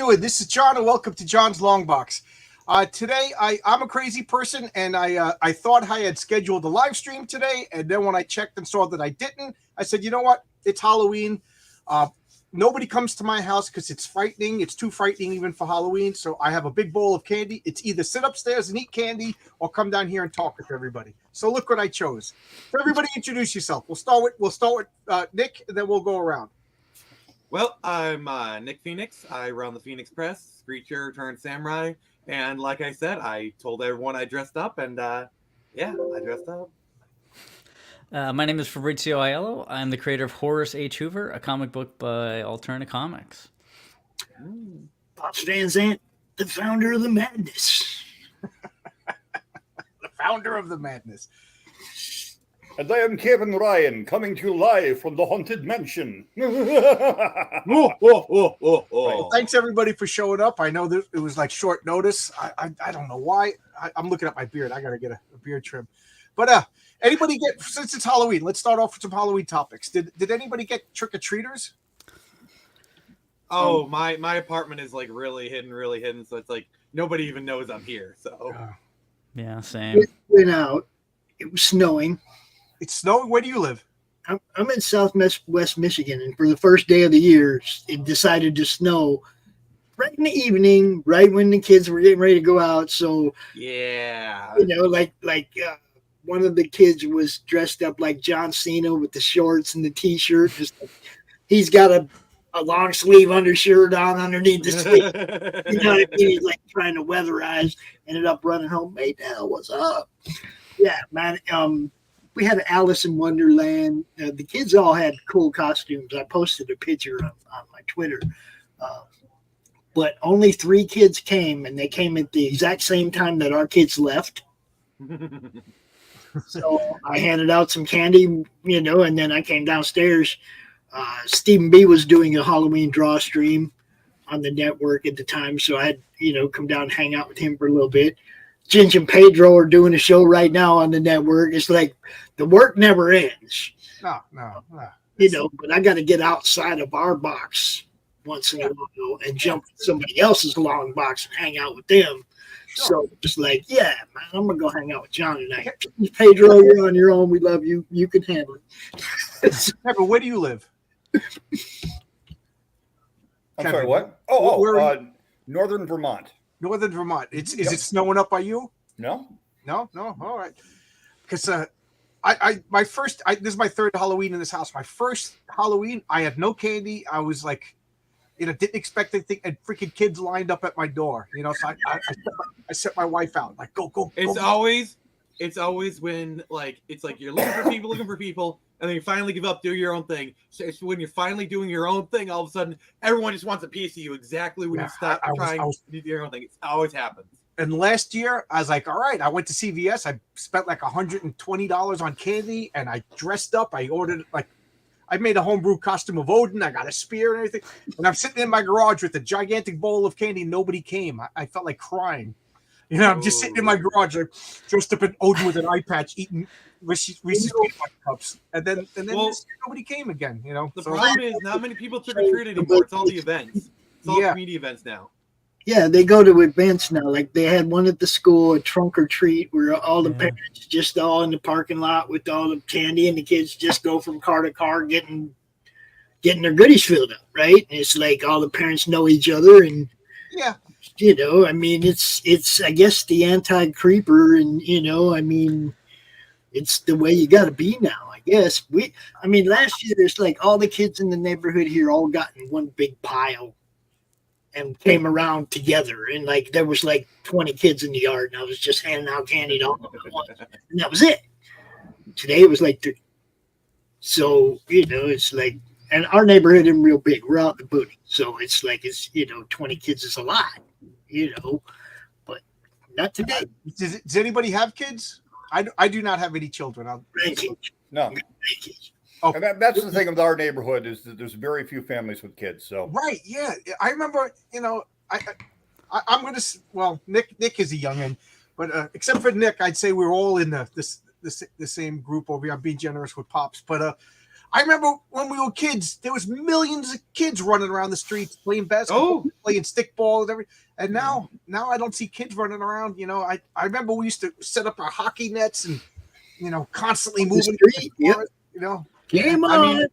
doing? This is John, and welcome to John's Long Box. Today, I'm a crazy person, and I thought I had scheduled a live stream today, and then when I checked and saw that I didn't, I said, you know what? It's Halloween. Nobody comes to my house because it's frightening. It's too frightening even for Halloween. So I have a big bowl of candy. It's either sit upstairs and eat candy or come down here and talk with everybody. So look what I chose. So everybody, introduce yourself. We'll start with Nick, and then we'll go around. Well, I'm Nick Phoenix. I run the Phoenix Press, Screecher turned samurai, and like I said, I told everyone I dressed up, and yeah, I dressed up. My name is Fabrizio Aiello. I'm the creator of Horace H. Hoover, a comic book by Alterna Comics. Pops Van Zandt, the founder of the madness. The founder of the madness. And I am Kevin Ryan, coming to you live from the Haunted Mansion. Well, thanks everybody for showing up. I know that it was like short notice. I don't know why. I'm looking at my beard. I got to get a beard trim. But anybody get, since it's Halloween, let's start off with some Halloween topics. Did anybody get trick-or-treaters? Oh, my apartment is like really hidden, so it's like nobody even knows I'm here. So yeah, same. It went out. It was snowing. It's snowing. Where do you live? I'm in Southwest Michigan, and for the first day of the year, it decided to snow right in the evening, right when the kids were getting ready to go out. So yeah, like one of the kids was dressed up like John Cena with the shorts and the t-shirt. He's got a long sleeve undershirt on underneath the sleeve. You know what I mean? He's like trying to weatherize. Ended up running home. Hey, Dad, what's up? Yeah, man. We had Alice in Wonderland. The kids all had cool costumes. I posted a picture on my Twitter. But only 3 kids came, and they came at the exact same time that our kids left. So I handed out some candy, and then I came downstairs. Stephen B was doing a Halloween draw stream on the network at the time, so I had, come down and hang out with him for a little bit. Ginge and Pedro are doing a show right now on the network. It's like the work never ends. No. But I got to get outside of our box once in a while and jump in somebody else's long box and hang out with them. Sure. So it's like, yeah, man, I'm going to go hang out with John tonight. Pedro, you're on your own. We love you. You can handle it. Yeah, but where do you live? I'm sorry, what? Northern Vermont. Northern Vermont. Is it snowing up by you? No. All right. Because this is my third Halloween in this house. My first Halloween, I had no candy. I was like, didn't expect anything, and freaking kids lined up at my door. So I set my wife out. Like, go. It's always when it's like you're looking for people, and then you finally give up, do your own thing. So it's when you're finally doing your own thing, all of a sudden everyone just wants a piece of you exactly when you stop trying to do your own thing. It always happens. And last year, I was like, all right, I went to CVS. I spent like $120 on candy, and I dressed up. I ordered, I made a homebrew costume of Odin. I got a spear and everything. And I'm sitting in my garage with a gigantic bowl of candy. Nobody came. I felt like crying. I'm just sitting in my garage, like, dressed up in Odin with an eye patch, eating Reese's peanut cups. And then nobody came again, The problem is not many people trick-or-treat anymore. It's all the events. It's all community events now. Yeah, they go to events now. Like they had one at the school, a trunk or treat, where all the parents just all in the parking lot with all the candy, and the kids just go from car to car getting their goodies filled up, right? And it's like all the parents know each other, and I mean, it's I guess the anti-creeper, and it's the way you got to be now. I guess last year there's like all the kids in the neighborhood here all got in one big pile and came around together, and like there was like 20 kids in the yard, and I was just handing out candy to all of them at once, and that was it. Today it was like 30. So it's like, and our neighborhood isn't real big. We're out in the booty, so it's like 20 kids is a lot, but not today. Does anybody have kids? I do not have any children. Grandkids. No. Grandkids. Oh, and that's the thing with our neighborhood is that there's very few families with kids. So right, yeah, I remember. I'm gonna. Well, Nick is a youngin, but except for Nick, I'd say we're all in the same group over here. I'm being generous with Pops, but I remember when we were kids, there was millions of kids running around the streets playing basketball, playing stickball and everything. And now I don't see kids running around. You know, I remember we used to set up our hockey nets and, you know, constantly moving the street. You know, game on.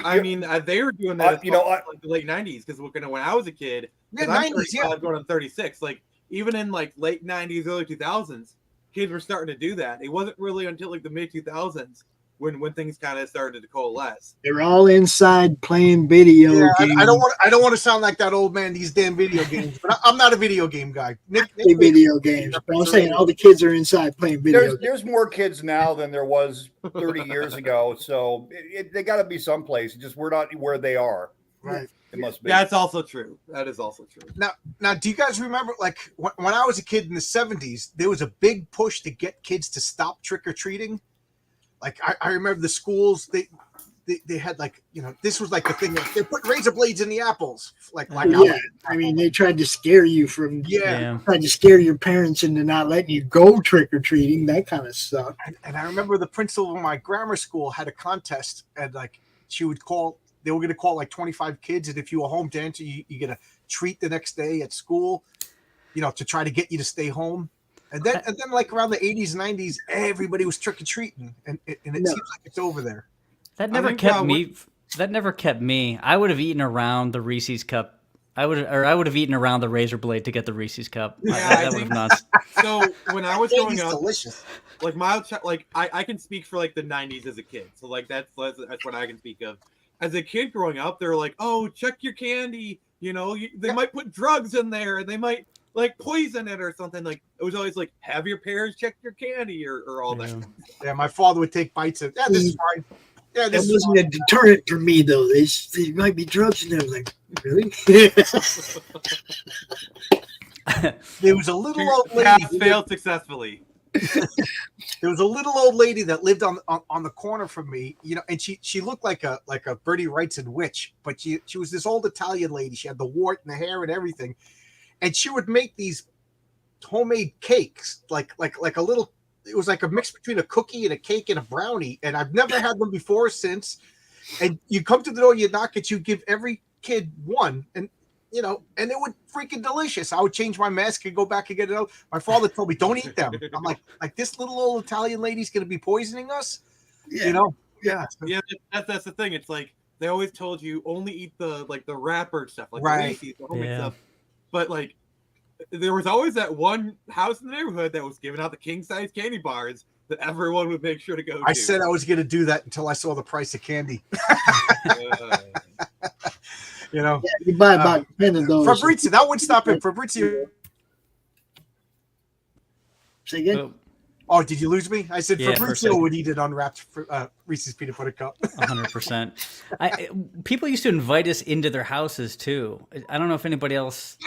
I mean, they were doing that. Like the late '90s, because when I was a kid, yeah, '90s, I'm going on 36. Like even in like late '90s, early 2000s, kids were starting to do that. It wasn't really until like the mid 2000s when things kind of started to coalesce. They're all inside playing video games. I don't want to sound like that old man. These damn video games, but I'm not a video game guy. Nick video games. But I'm saying all the kids are inside playing video games. There's more kids now than there was 30 years ago, so they got to be someplace. Just we're not where they are. Right. It must be. That's also true. That is also true. Now, do you guys remember, like, when I was a kid in the 70s, there was a big push to get kids to stop trick-or-treating? Like, I remember the schools, they had, like, you know, this was like the thing. Like, they put razor blades in the apples. Like I mean, they tried to scare you from, tried to scare your parents into not letting you go trick-or-treating, that kind of stuff. And I remember the principal of my grammar school had a contest, and, like, they were going to call like 25 kids, and if you were home to answer, you get a treat the next day at school, you know, to try to get you to stay home. And then like around the 80s, 90s, everybody was trick-or-treating, and it seems like it's over there. That never kept me. That never kept me. I would have eaten around the Reese's cup. I would have eaten around the razor blade to get the Reese's cup. That would have not. So when I was growing up, delicious. Like I can speak for like the 90s as a kid. So like that's what I can speak of. As a kid growing up, they're like, "Oh, check your candy. You know, they might put drugs in there, and they might like poison it or something." Like it was always like, "Have your parents check your candy," or all that. Yeah, my father would take bites of. Yeah, this is fine. Yeah, this wasn't a deterrent for me though. They might be drugs in there. I was like, really? There was a little old lady. Failed successfully. There was a little old lady that lived on the corner from me, you know, and she looked like a Bertie Wrightson witch, but she was this old Italian lady. She had the wart and the hair and everything, and she would make these homemade cakes, like a little. It was like a mix between a cookie and a cake and a brownie, and I've never had them before since. And you come to the door, you knock it, you give every kid one, and you know, and it would freaking delicious. I would change my mask and go back and get it out. My father told me, "Don't eat them." I'm like this little old Italian lady's going to be poisoning us, you know? Yeah. That's the thing. It's like they always told you only eat the wrapper stuff, like right. the homemade stuff. But like, there was always that one house in the neighborhood that was giving out the king size candy bars that everyone would make sure to go. I said I was going to do that until I saw the price of candy. You know, you buy about 10 of those. Fabrizio, that would stop him. Fabrizio. Say again? Oh, did you lose me? I said Fabrizio would eat an unwrapped Reese's peanut butter cup. 100%. People used to invite us into their houses too. I don't know if anybody else.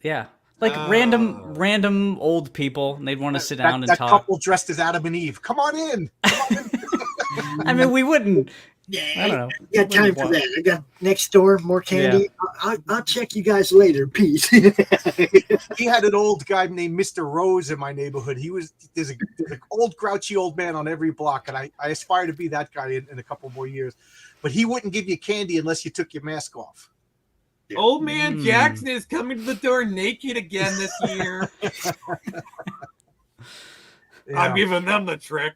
Yeah. Like random old people, and they'd want to sit down and talk. That couple dressed as Adam and Eve. Come on in. I mean, we wouldn't. Yeah, I don't know. You got time for that. I got next door, more candy. Yeah. I'll check you guys later. Peace. He had an old guy named Mr. Rose in my neighborhood. There's an old grouchy old man on every block, and I aspire to be that guy in a couple more years. But he wouldn't give you candy unless you took your mask off. Old man Jackson is coming to the door naked again this year. I'm giving them the trick.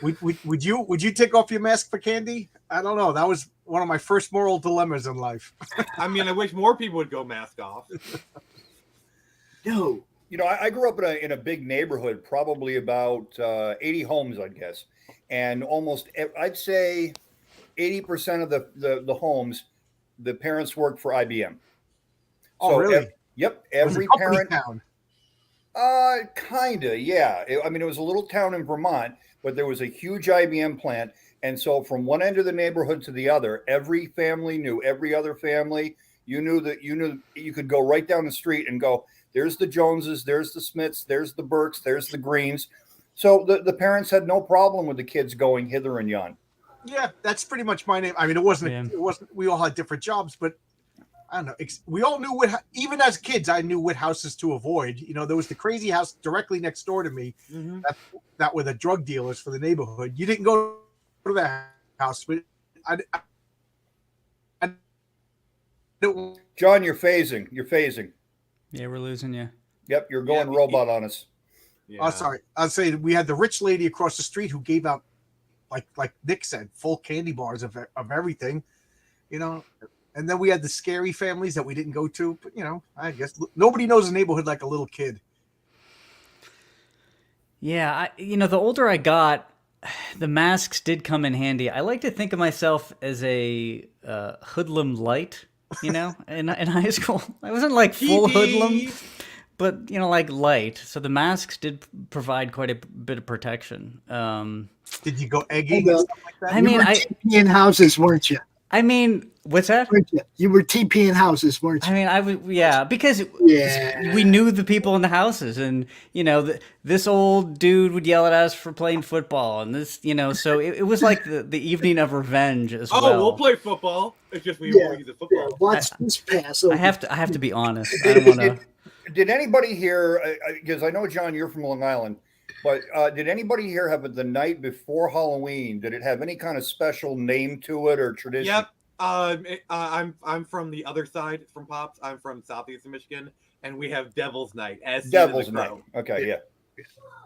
Would you take off your mask for candy? I don't know. That was one of my first moral dilemmas in life. I mean, I wish more people would go mask off. No. You know, I grew up in a big neighborhood, probably about 80 homes, I guess. And almost, I'd say 80% of the homes, the parents worked for IBM. Oh, really? Yep. Every parent. Town. Kinda, yeah. I mean, it was a little town in Vermont, but there was a huge IBM plant. And so from one end of the neighborhood to the other, every family knew every other family. You knew you could go right down the street and go, there's the Joneses, there's the Smiths, there's the Burks, there's the Greens. So the parents had no problem with the kids going hither and yon. Yeah, that's pretty much my name. I mean, it wasn't, we all had different jobs, but I don't know. We all knew even as kids, I knew what houses to avoid. You know, there was the crazy house directly next door to me that were the drug dealers for the neighborhood. You didn't go to that house, but I don't. John, you're phasing. You're phasing. Yeah, we're losing you. Yep, you're going Yeah, robot on us. Yeah. Oh, sorry. I was saying we had the rich lady across the street who gave out, like Nick said, full candy bars of everything, you know. And then we had the scary families that we didn't go to. But you know, I guess nobody knows a neighborhood like a little kid. Yeah, the older I got, the masks did come in handy. I like to think of myself as a hoodlum light, in high school. I wasn't like full hoodlum, but, like light. So the masks did provide quite a bit of protection. Did you go egging and stuff like that? I mean, you were TPing houses, weren't you? I mean, what's that? You were TPing houses, weren't you? I mean, I was, yeah, because we knew the people in the houses, and this old dude would yell at us for playing football, and this, so it was like the evening of revenge as well. Oh, we'll play football. It's just we won't use the football. Yeah, watch this pass. I have to be honest. I don't want to. Did anybody here? Because I know, John, you're from Long Island, but did anybody here have it the night before Halloween? Did it have any kind of special name to it or tradition? Yep. I'm from the other side from Pops. I'm from southeast of Michigan, and we have Devil's Night. Devil's Night. Okay, yeah.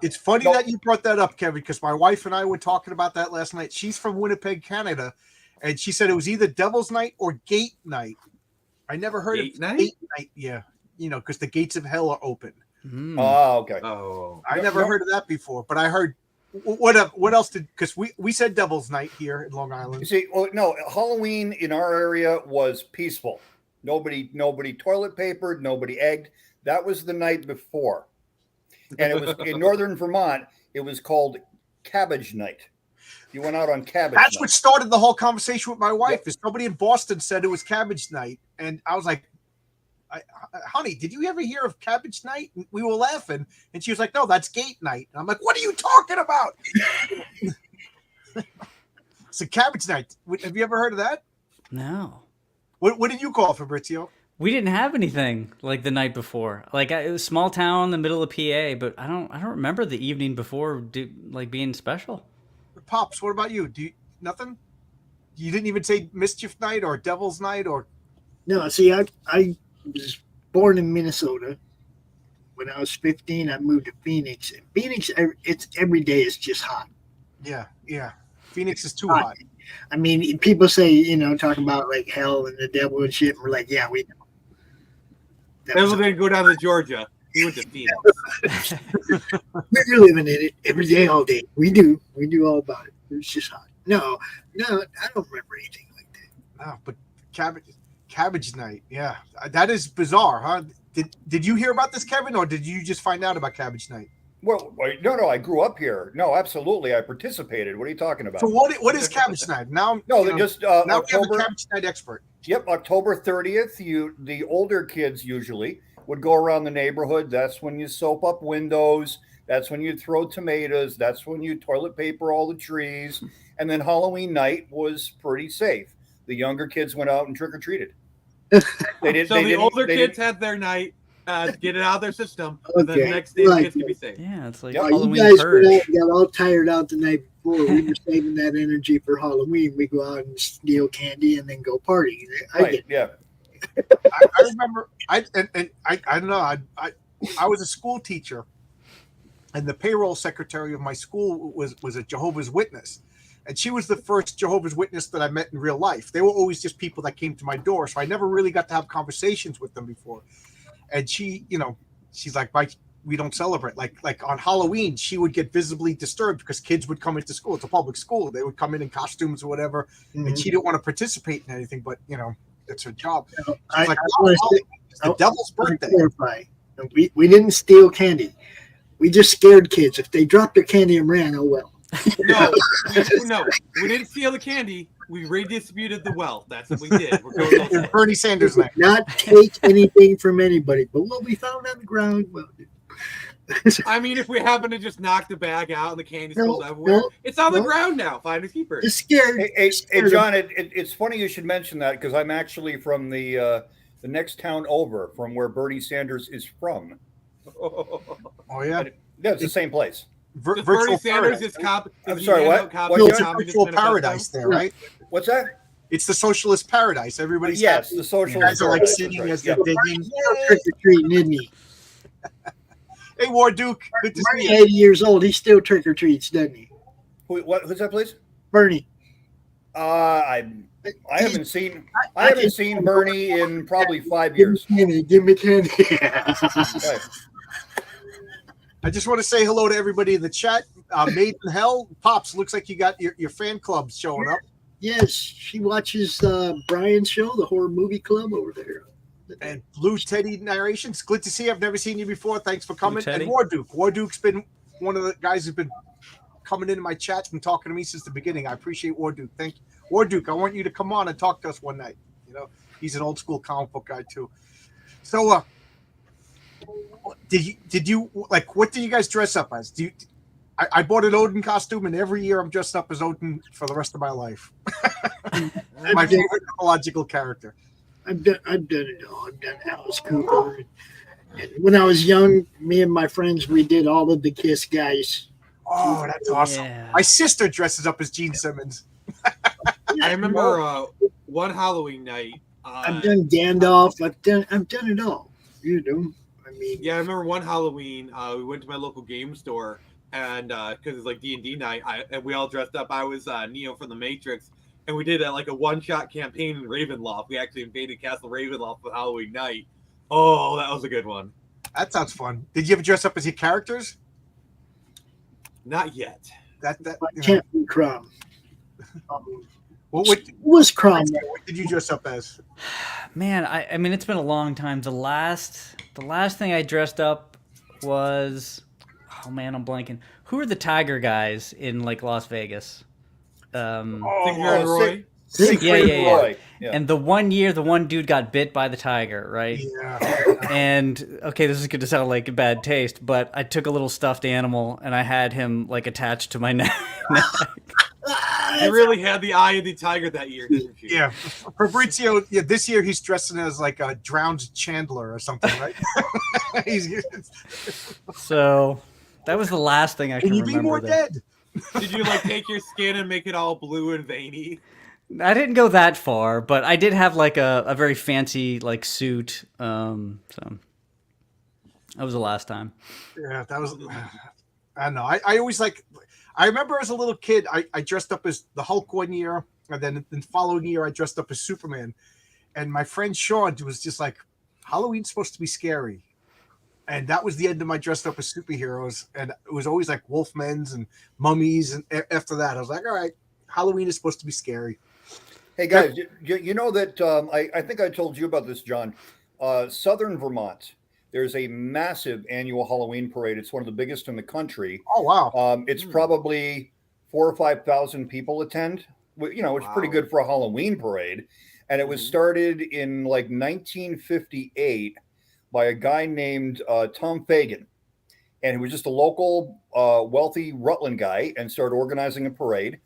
It's funny that you brought that up, Kevin, because my wife and I were talking about that last night. She's from Winnipeg, Canada, and she said it was either Devil's Night or Gate Night. I never heard Gate of Night? Gate Night. Yeah, because the gates of hell are open. Oh, okay. Oh, I never heard of that before, but I heard. What else did? Because we said Devil's Night here in Long Island. You see, well, no, Halloween in our area was peaceful. Nobody toilet papered, nobody egged. That was the night before, and it was in northern Vermont. It was called Cabbage Night. You went out on Cabbage Night. That's what started the whole conversation with my wife. Is somebody in Boston said it was Cabbage Night, and I was like, honey, did you ever hear of Cabbage Night? And we were laughing, and she was like, no, that's Gate Night. And I'm like, what are you talking about? It's a Cabbage Night. Have you ever heard of that? No. What did you call it, Fabrizio? We didn't have anything like the night before. Like it was small town in the middle of PA, but I don't remember the evening before being special. Pops, what about you? Nothing? You didn't even say Mischief Night or Devil's Night or? No, see, I was born in Minnesota. When I was 15, I moved to Phoenix. And Phoenix, it's every day is just hot. Yeah. Phoenix is too hot. I mean, people say, talking about like hell and the devil and shit. And we're like, yeah, we know. Devil didn't go down to Georgia. He went to Phoenix. We're living in it every day, all day. We do all about it. It's just hot. No, I don't remember anything like that. No, but Cabbage Night. Yeah, that is bizarre, huh? Did you hear about this, Kevin, or did you just find out about Cabbage Night? Well, no, I grew up here. No, absolutely, I participated. What are you talking about? So what is Cabbage Night? Now, no, now October, we have a Cabbage Night expert. Yep, October 30th. The older kids usually would go around the neighborhood. That's when you soap up windows. That's when you throw tomatoes. That's when you toilet paper all the trees. And then Halloween night was pretty safe. The younger kids went out and trick or treated. The older kids had their night. Get it out of their system. And then the next day, the kids can be safe. Yeah, it's like Yep. Halloween You guys purge. got all tired out the night before. We were saving that energy for Halloween. We go out and steal candy and then go party. Yeah. I remember. I don't know. I was a school teacher, and the payroll secretary of my school was a Jehovah's Witness, and she was the first Jehovah's Witness that I met in real life. They were always just people that came to my door, so I never really got to have conversations with them before. And she's like, Mike, we don't celebrate. Like on Halloween, she would get visibly disturbed because kids would come into school. It's a public school. They would come in costumes or whatever, and she didn't want to participate in anything. But it's her job. She's like, it's the devil's birthday. Clarify. We didn't steal candy. We just scared kids. If they dropped their candy and ran, oh well. No, we didn't steal the candy. We redistributed the wealth. That's what we did. We're going It's Bernie Sanders night. Not take anything from anybody, but what we found on the ground, well. I mean, if we happen to just knock the bag out and the candy spilled everywhere, it's on the ground now. Find a keeper. Just scared. Hey, John, it's funny you should mention that because I'm actually from the next town over from where Bernie Sanders is from. Oh yeah, Yeah, it's the same place. Does virtual Bernie Sanders paradise. just cop? I'm does he sorry, hand what? out copies What? of It's a Communist virtual Manifesto? paradise there, right? What's that? It's the socialist paradise. Everybody's Yes, happy. the You socialist guys are like paradise. singing That's as right. they're Yep. digging. Trick or treating, isn't he? Hey, War Duke, good to see Bernie, you. 80 years old. He still trick or treats, doesn't he? Who's that, please? Bernie. I haven't seen I haven't can- seen Bernie in probably 5 years. Give me candy. Right. I just want to say hello to everybody in the chat. Made in Hell, Pops, looks like you got your fan clubs showing up. Yes, she watches Brian's show, the horror movie club over there. And Blue Teddy narrations. Good to see you. I've never seen you before. Thanks for coming. Teddy. And War Duke. War Duke's been one of the guys who's been coming into my chats and talking to me since the beginning. I appreciate War Duke. Thank you. War Duke, I want you to come on and talk to us one night. You know, he's an old school comic book guy too. So did you like what do you guys dress up as? I bought an Odin costume, and every year I'm dressed up as Odin for the rest of my life. My favorite mythological character. I've done it all. I've done Alice Cooper. And when I was young, me and my friends, we did all of the Kiss guys. Oh, that's awesome. Yeah. My sister dresses up as Gene Simmons. I remember one Halloween night. I've done Gandalf. I've done it all. You know, I mean, Yeah, I remember one Halloween. We went to my local game store, and because it's like D&D night, and we all dressed up. I was Neo from the Matrix, and we did like a one-shot campaign in Ravenloft. We actually invaded Castle Ravenloft for Halloween night. Oh, that was a good one. That sounds fun. Did you ever dress up as your characters? Not yet. That I you know, can't be Crumb. what It was Crumb. did you dress up as? Man, I mean, it's been a long time. The last thing I dressed up was, oh man, I'm blanking. Who are the Tiger guys in like Las Vegas? Sigmund and Roy. Siegfried Yeah. Roy. Yeah. And the one year, the one dude got bit by the tiger, right? Yeah. And okay, this is going to sound like a bad taste, but I took a little stuffed animal and I had him like attached to my neck. You really had the eye of the tiger that year, didn't you? Yeah. Fabrizio, yeah, this year he's dressing as like a drowned Chandler or something, right? So that was the last thing I Can can you be remember. more dead? Did you like take your skin and make it all blue and veiny? I didn't go that far, but I did have like a very fancy like suit. So that was the last time. Yeah, that was. I don't know. I always like. I remember as a little kid, I dressed up as the Hulk one year, and then the following year I dressed up as Superman. And my friend Sean was just like, Halloween's supposed to be scary. And that was the end of my dressed up as superheroes. And it was always like Wolfmen's and mummies. And after that, I was like, all right, Halloween is supposed to be scary. Hey guys, you know that I think I told you about this, John. Southern Vermont, there's a massive annual Halloween parade. It's one of the biggest in the country. Oh, wow. It's probably 4,000 or 5,000 people attend. You know, it's pretty good for a Halloween parade. And it was started in like 1958 by a guy named Tom Fagan. And he was just a local wealthy Rutland guy and started organizing a parade.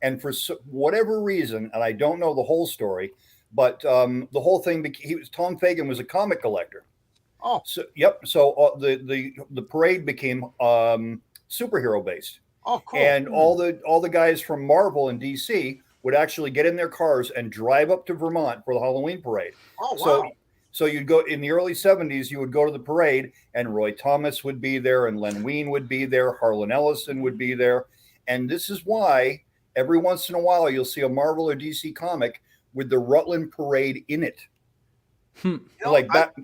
And for whatever reason, and I don't know the whole story, but the whole thing, Tom Fagan was a comic collector. Oh, So yep. So the parade became superhero based, oh, cool. and all the guys from Marvel and DC would actually get in their cars and drive up to Vermont for the Halloween parade. Oh, wow. So you'd go in the early 70s, you would go to the parade and Roy Thomas would be there and Len Wein would be there. Harlan Ellison would be there. And this is why every once in a while you'll see a Marvel or DC comic with the Rutland parade in it. You know, Like that.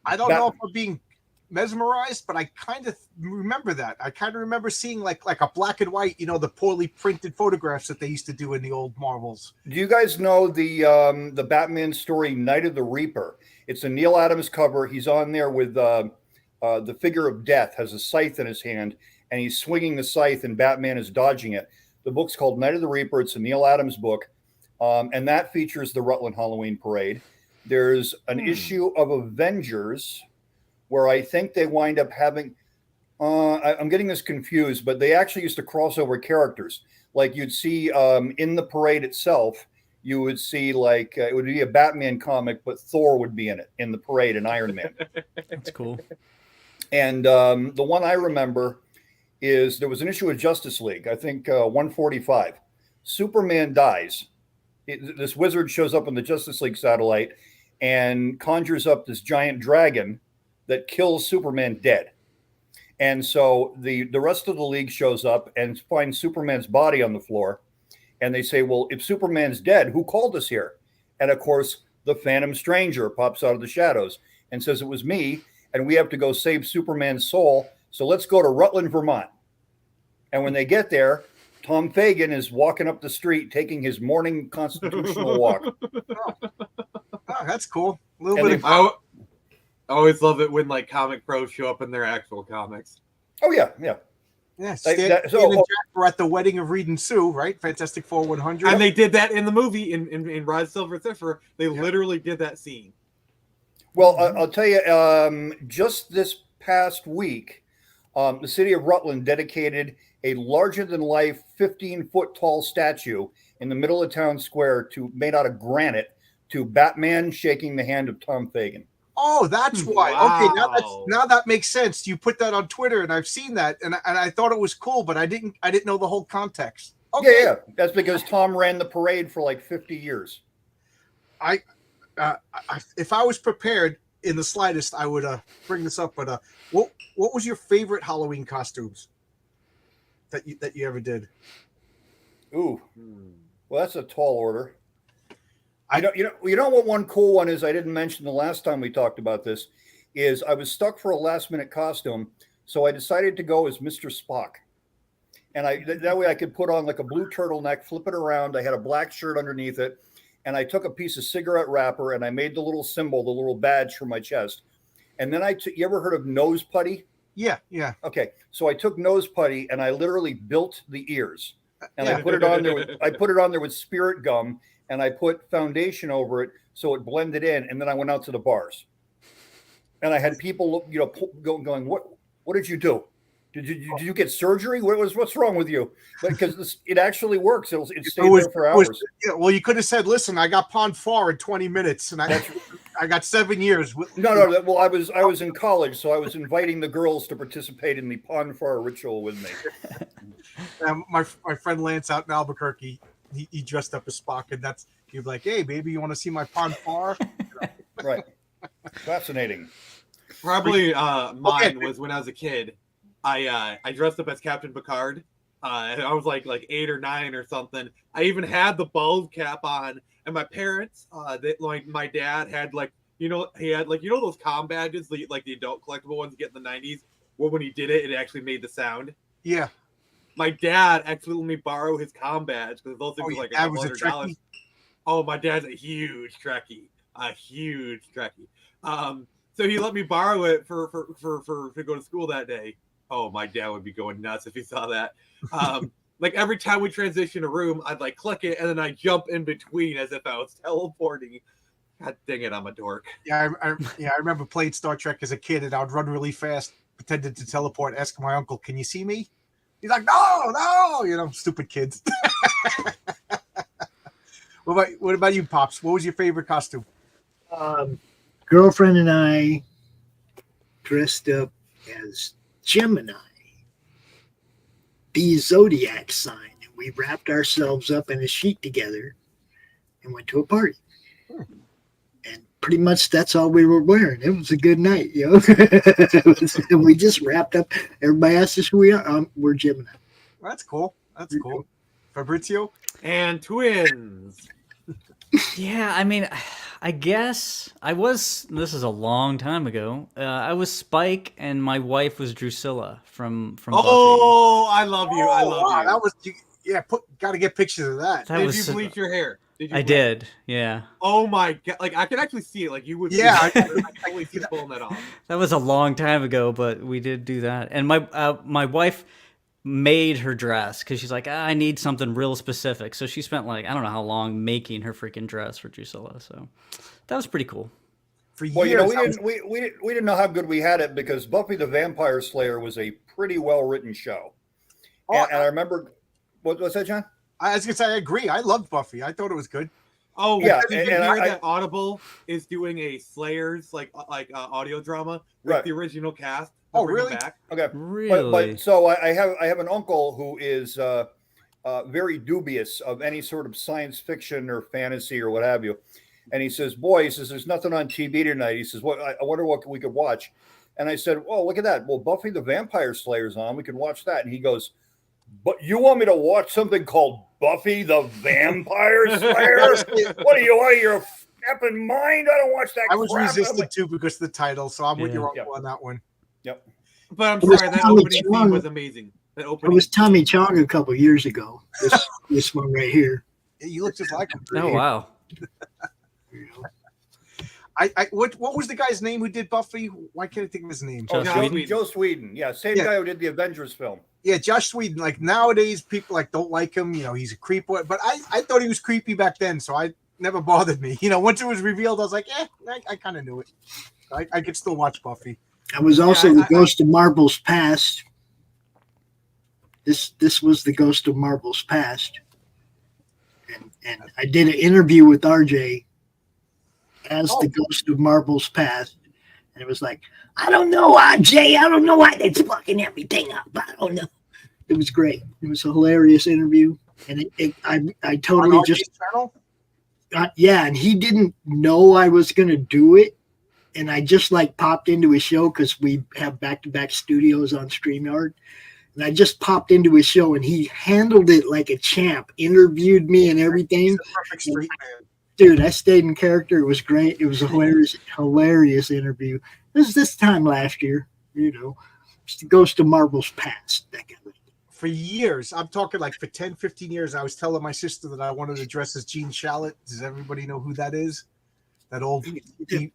I don't know if I'm being mesmerized, but I kind of remember that. I kind of remember seeing like a black and white, the poorly printed photographs that they used to do in the old Marvels. Do you guys know the Batman story Night of the Reaper? It's a Neil Adams cover. He's on there with the figure of death, has a scythe in his hand, and he's swinging the scythe, and Batman is dodging it. The book's called Night of the Reaper. It's a Neil Adams book, and that features the Rutland Halloween Parade. There's an issue of Avengers where I think they wind up having. I'm getting this confused, but they actually used to cross over characters. Like you'd see in the parade itself, you would see like it would be a Batman comic, but Thor would be in it in the parade and Iron Man. That's cool. And the one I remember is there was an issue of Justice League, I think 145. Superman dies. This wizard shows up on the Justice League satellite and conjures up this giant dragon that kills Superman dead. And so the rest of the league shows up and finds Superman's body on the floor. And they say, well, if Superman's dead, who called us here? And of course, the Phantom Stranger pops out of the shadows and says, it was me. And we have to go save Superman's soul. So let's go to Rutland, Vermont. And when they get there, Tom Fagan is walking up the street taking his morning constitutional walk. Oh, that's cool. A little And bit they- of I always love it when like comic pros show up in their actual comics. Oh, yeah, yeah. yeah. Like Stan, that- so- Stan and Jack were at the wedding of Reed and Sue, right? Fantastic Four 100. And they did that in the movie in Rise of Silver Surfer. They literally did that scene. Well, I'll tell you, just this past week, the city of Rutland dedicated a larger-than-life 15-foot tall statue in the middle of town square made out of granite to Batman shaking the hand of Tom Fagan. Oh, that's why. Okay, Wow. now that makes sense. You put that on Twitter, and I've seen that, and I thought it was cool, but I didn't know the whole context. Okay, Yeah, that's because Tom ran the parade for like 50 years. if I was prepared in the slightest, I would bring this up. But what was your favorite Halloween costumes that you ever did? Ooh, well, that's a tall order. You know what one cool one is I didn't mention the last time we talked about this is I was stuck for a last minute costume, so I decided to go as Mr. Spock. And that way I could put on like a blue turtleneck, flip it around. I had a black shirt underneath it, and I took a piece of cigarette wrapper and I made the little symbol, the little badge for my chest. And then you ever heard of nose putty? Yeah. Okay, so I took nose putty and I literally built the ears, and Yeah. I put it on there with spirit gum, and I put foundation over it so it blended in, and then I went out to the bars, and I had people going, what did you do? Did you get surgery? What's wrong with you? Because it actually works. It stayed there for hours. Yeah, well, you could have said, "Listen, I got Pond Far in 20 minutes, and I got 7 years." No. Well, I was in college, so I was inviting the girls to participate in the Pon Far ritual with me. My friend Lance out in Albuquerque, he dressed up as Spock, and he'd be like, "Hey, baby, you want to see my Pond Far?" Right. Fascinating. Probably mine Okay. was when I was a kid. I dressed up as Captain Picard. And I was like 8 or 9 or something. I even had the bulb cap on, and my parents, my dad had he had those comm badges, like the adult collectible ones you get in the 90s. Well, when he did it actually made the sound. Yeah. My dad actually let me borrow his comm badge because those things were like Dad was a $100. Trekkie? Oh, my dad's a huge Trekkie. So he let me borrow it for to go to school that day. Oh, my dad would be going nuts if he saw that. Like every time we transition a room, I'd like click it and then I jump in between as if I was teleporting. God dang it, I'm a dork. Yeah, I remember playing Star Trek as a kid, and I would run really fast, pretended to teleport, ask my uncle, "Can you see me?" He's like, "No," stupid kids. What about you, Pops? What was your favorite costume? Girlfriend and I dressed up as Gemini, the zodiac sign, and we wrapped ourselves up in a sheet together and went to a party. And pretty much that's all we were wearing. It was a good night, and we just wrapped up. Everybody asked us who we are. We're Gemini. That's cool. Fabrizio? And twins. Yeah, I mean, I guess this is a long time ago. I was Spike and my wife was Drusilla from Buffy. Oh, I love you. I love wow, you. that was got to get pictures of that. That Did was you so- bleach your hair? Did you I bleach- did, yeah. Oh my god! Like I can actually see it. Like you would. Yeah, I can totally see pulling that off. That was a long time ago, but we did do that. And my wife made her dress because she's like, I need something real specific. So she spent I don't know how long making her freaking dress for Drusilla. So that was pretty cool. For years, Well, we didn't know how good we had it because Buffy the Vampire Slayer was a pretty well written show. And I remember, what's that, John? I was gonna say I agree. I loved Buffy. I thought it was good. Oh Yeah, did you and hear I- that Audible is doing a Slayers audio drama with Right. the original cast? Oh, Bring 'em really? Back. Okay. Really? But so I have an uncle who is very dubious of any sort of science fiction or fantasy or what have you. And he says, "Boy," he says, "there's nothing on TV tonight." He says, "What? I wonder what we could watch." And I said, "Oh, look at that. Well, Buffy the Vampire Slayer's on. We could watch that." And he goes, "But you want me to watch something called Buffy the Vampire Slayer? What are you out of your effing mind? I don't watch that I was crap." I'm resistant like, too because of the title, so I'm with Yeah. your Yeah. uncle on that one. Yep. But I'm It was sorry, that Tommy opening Chong. theme was amazing. That It opening. was Tommy Chong a couple years ago. This one right here. You look just like him. Oh wow. What was the guy's name who did Buffy? Why can't I think of his name? Oh, Joss Joe Whedon? Joe Sweden. Yeah, same Yeah. guy who did the Avengers film. Yeah, Josh Sweden. Like nowadays, people like don't like him. You know, he's a creep. But I thought he was creepy back then, so I never bothered me. You know, once it was revealed, I was like, I kind of knew it. I could still watch Buffy. I was also Yeah, the Ghost of Marbles Past. This was the Ghost of Marbles Past, and I did an interview with RJ as the Ghost of Marbles Past, and it was like, I don't know, RJ, I don't know why they're fucking everything up. I don't know. It was great. It was a hilarious interview, and I totally On just RJ's channel? yeah, and he didn't know I was gonna do it, and I just like popped into his show because we have back-to-back studios on StreamYard. And I just popped into his show, and he handled it like a champ. Interviewed me and everything. He's a perfect street man. Dude, I stayed in character. It was great. It was a hilarious interview. It was this time last year, you know. It's the Ghost of Marbles Past. That guy. For years, I'm talking like for 10, 15 years, I was telling my sister that I wanted to dress as Gene Shalit. Does everybody know who that is? That old The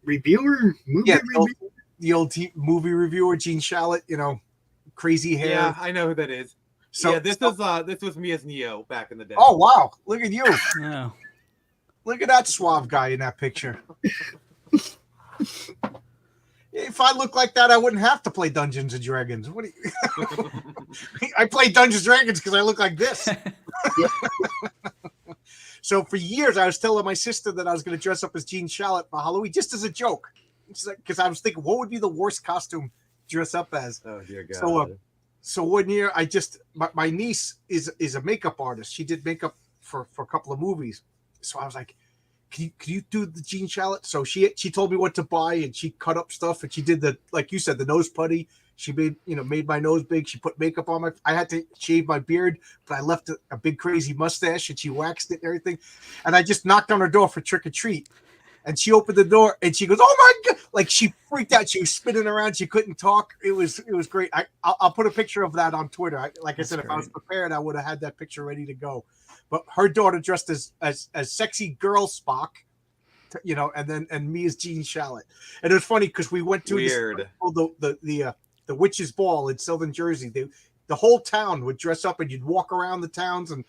reviewer? Movie yeah, reviewer? the old movie reviewer, Gene Shalit, you know, crazy hair. Yeah, I know who that is. So yeah, this was me as Neo back in the day. Oh wow, look at you. No. Look at that suave guy in that picture. If I look like that, I wouldn't have to play Dungeons and Dragons. What do you... I play Dungeons and Dragons because I look like this. So for years, I was telling my sister that I was going to dress up as Gene Shalit for Halloween, just as a joke. Because I was thinking, what would be the worst costume to dress up as? Oh dear God. So one year, my niece is a makeup artist. She did makeup for a couple of movies. So I was like, can you do the Gene Shalit? So she told me what to buy, and she cut up stuff, and she did like you said, the nose putty. She made my nose big. She put makeup on I had to shave my beard, but I left a big crazy mustache, and she waxed it and everything. And I just knocked on her door for trick or treat. And she opened the door and she goes, "Oh my God!" Like she freaked out. She was spinning around. She couldn't talk. It was great. I'll put a picture of that on Twitter. Like I said, if I was prepared, I would have had that picture ready to go. But her daughter dressed as sexy girl Spock, and me as Gene Shalit. And it was funny because we went to the witch's ball in Southern Jersey. The whole town would dress up, and you'd walk around the towns, and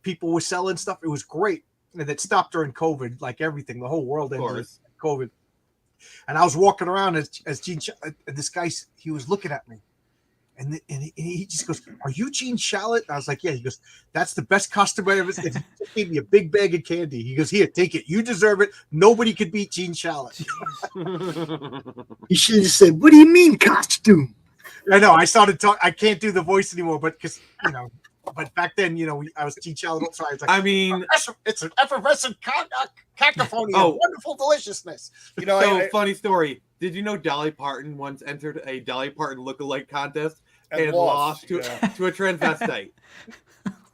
people were selling stuff. It was great. And it stopped during COVID, like everything. The whole world ended COVID. And I was walking around as Gene Shalit, and this guy, he was looking at me. And he just goes, "Are you Gene Shalit?" And I was like, "Yeah." He goes, "That's the best costume I ever seen." He just gave me a big bag of candy. He goes, "Here, take it. You deserve it. Nobody could beat Gene Shalit." You should have said, "What do you mean costume?" I know. I started talking. I can't do the voice anymore, but because but back then, I was Gene Shalit. So I was like, I mean, it's an effervescent cacophony of wonderful deliciousness. Funny story. Did you know Dolly Parton once entered a Dolly Parton lookalike contest and lost to a transvestite?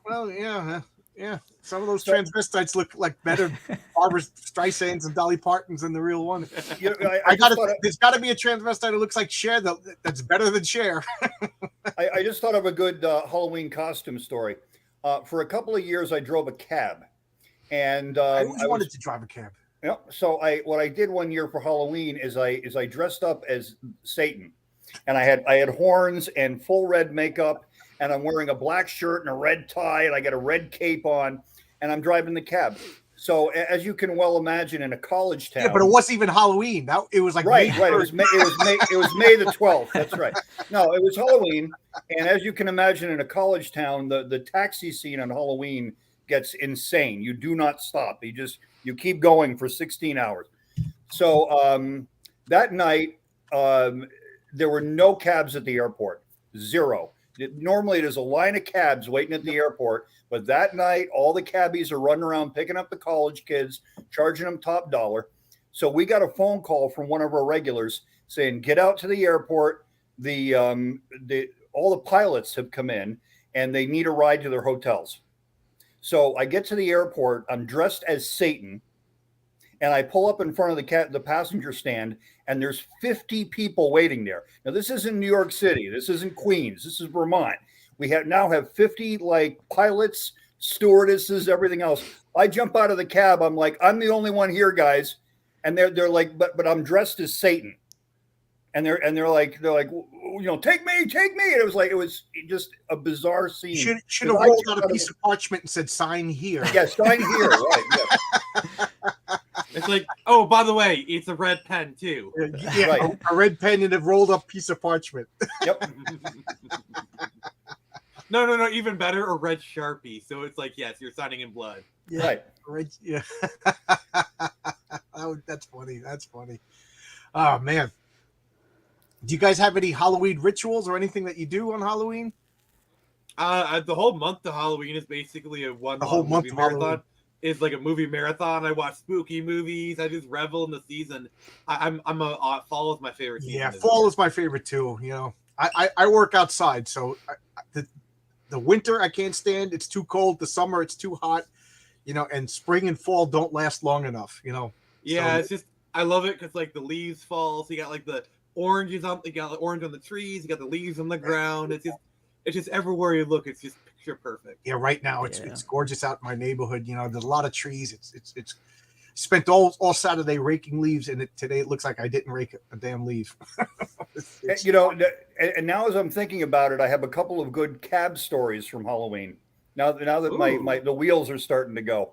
Well, yeah. Some of those transvestites look like better Barbara Streisands and Dolly Partons than the real one. There's got to be a transvestite who looks like Cher that's better than Cher. I just thought of a good Halloween costume story. For a couple of years, I drove a cab, and I always wanted to drive a cab. Yeah. So what I did one year for Halloween is I dressed up as Satan, and I had horns and full red makeup, and I'm wearing a black shirt and a red tie, and I got a red cape on, and I'm driving the cab. So as you can well imagine, in a college town. Yeah, but it wasn't even Halloween. It was like right. It was May the 12th. That's right. No, it was Halloween, and as you can imagine, in a college town, the taxi scene on Halloween gets insane. You do not stop. You keep going for 16 hours. So that night, There were no cabs at the airport. Zero. Normally, there's a line of cabs waiting at the airport, but that night, all the cabbies are running around picking up the college kids, charging them top dollar. So we got a phone call from one of our regulars saying, "Get out to the airport. All the pilots have come in, and they need a ride to their hotels." So I get to the airport. I'm dressed as Satan, and I pull up in front of the passenger stand, and there's 50 people waiting there. Now, this isn't New York City. This isn't Queens. This is Vermont. We now have 50 like pilots, stewardesses, everything else. I jump out of the cab. I'm like, I'm the only one here, guys. And they're like, but I'm dressed as Satan. And they're like, take me. And it was just a bizarre scene. Should have rolled out a piece of parchment and said, "Sign here." Yeah, sign here. Right. Yeah. It's like, oh, by the way, it's a red pen too. Yeah, Right. a red pen and a rolled up piece of parchment. Yep. No, even better, a red Sharpie. So it's like, yes, you're signing in blood. Yeah, Right. yeah. That's funny. That's funny. Oh man. Do you guys have any Halloween rituals or anything that you do on Halloween? The whole month of Halloween is basically a whole long month movie of marathon. Halloween. It's like a movie marathon. I watch spooky movies. I just revel in the season. Fall is my favorite season. Yeah, fall is my favorite too. You know, I work outside, so the winter I can't stand. It's too cold. The summer it's too hot. You know, and spring and fall don't last long enough. You know. Yeah, So, it's just I love it because like the leaves fall. So you got like the oranges on. You got the orange on the trees. You got the leaves on the ground. It's just everywhere you look. It's just picture perfect. yeah, right now it's gorgeous out in my neighborhood. You know, there's a lot of trees. It's spent all Saturday raking leaves, and today it looks like I didn't rake a damn leaf. You know, and now as I'm thinking about it, I have a couple of good cab stories from Halloween. Now that the wheels are starting to go.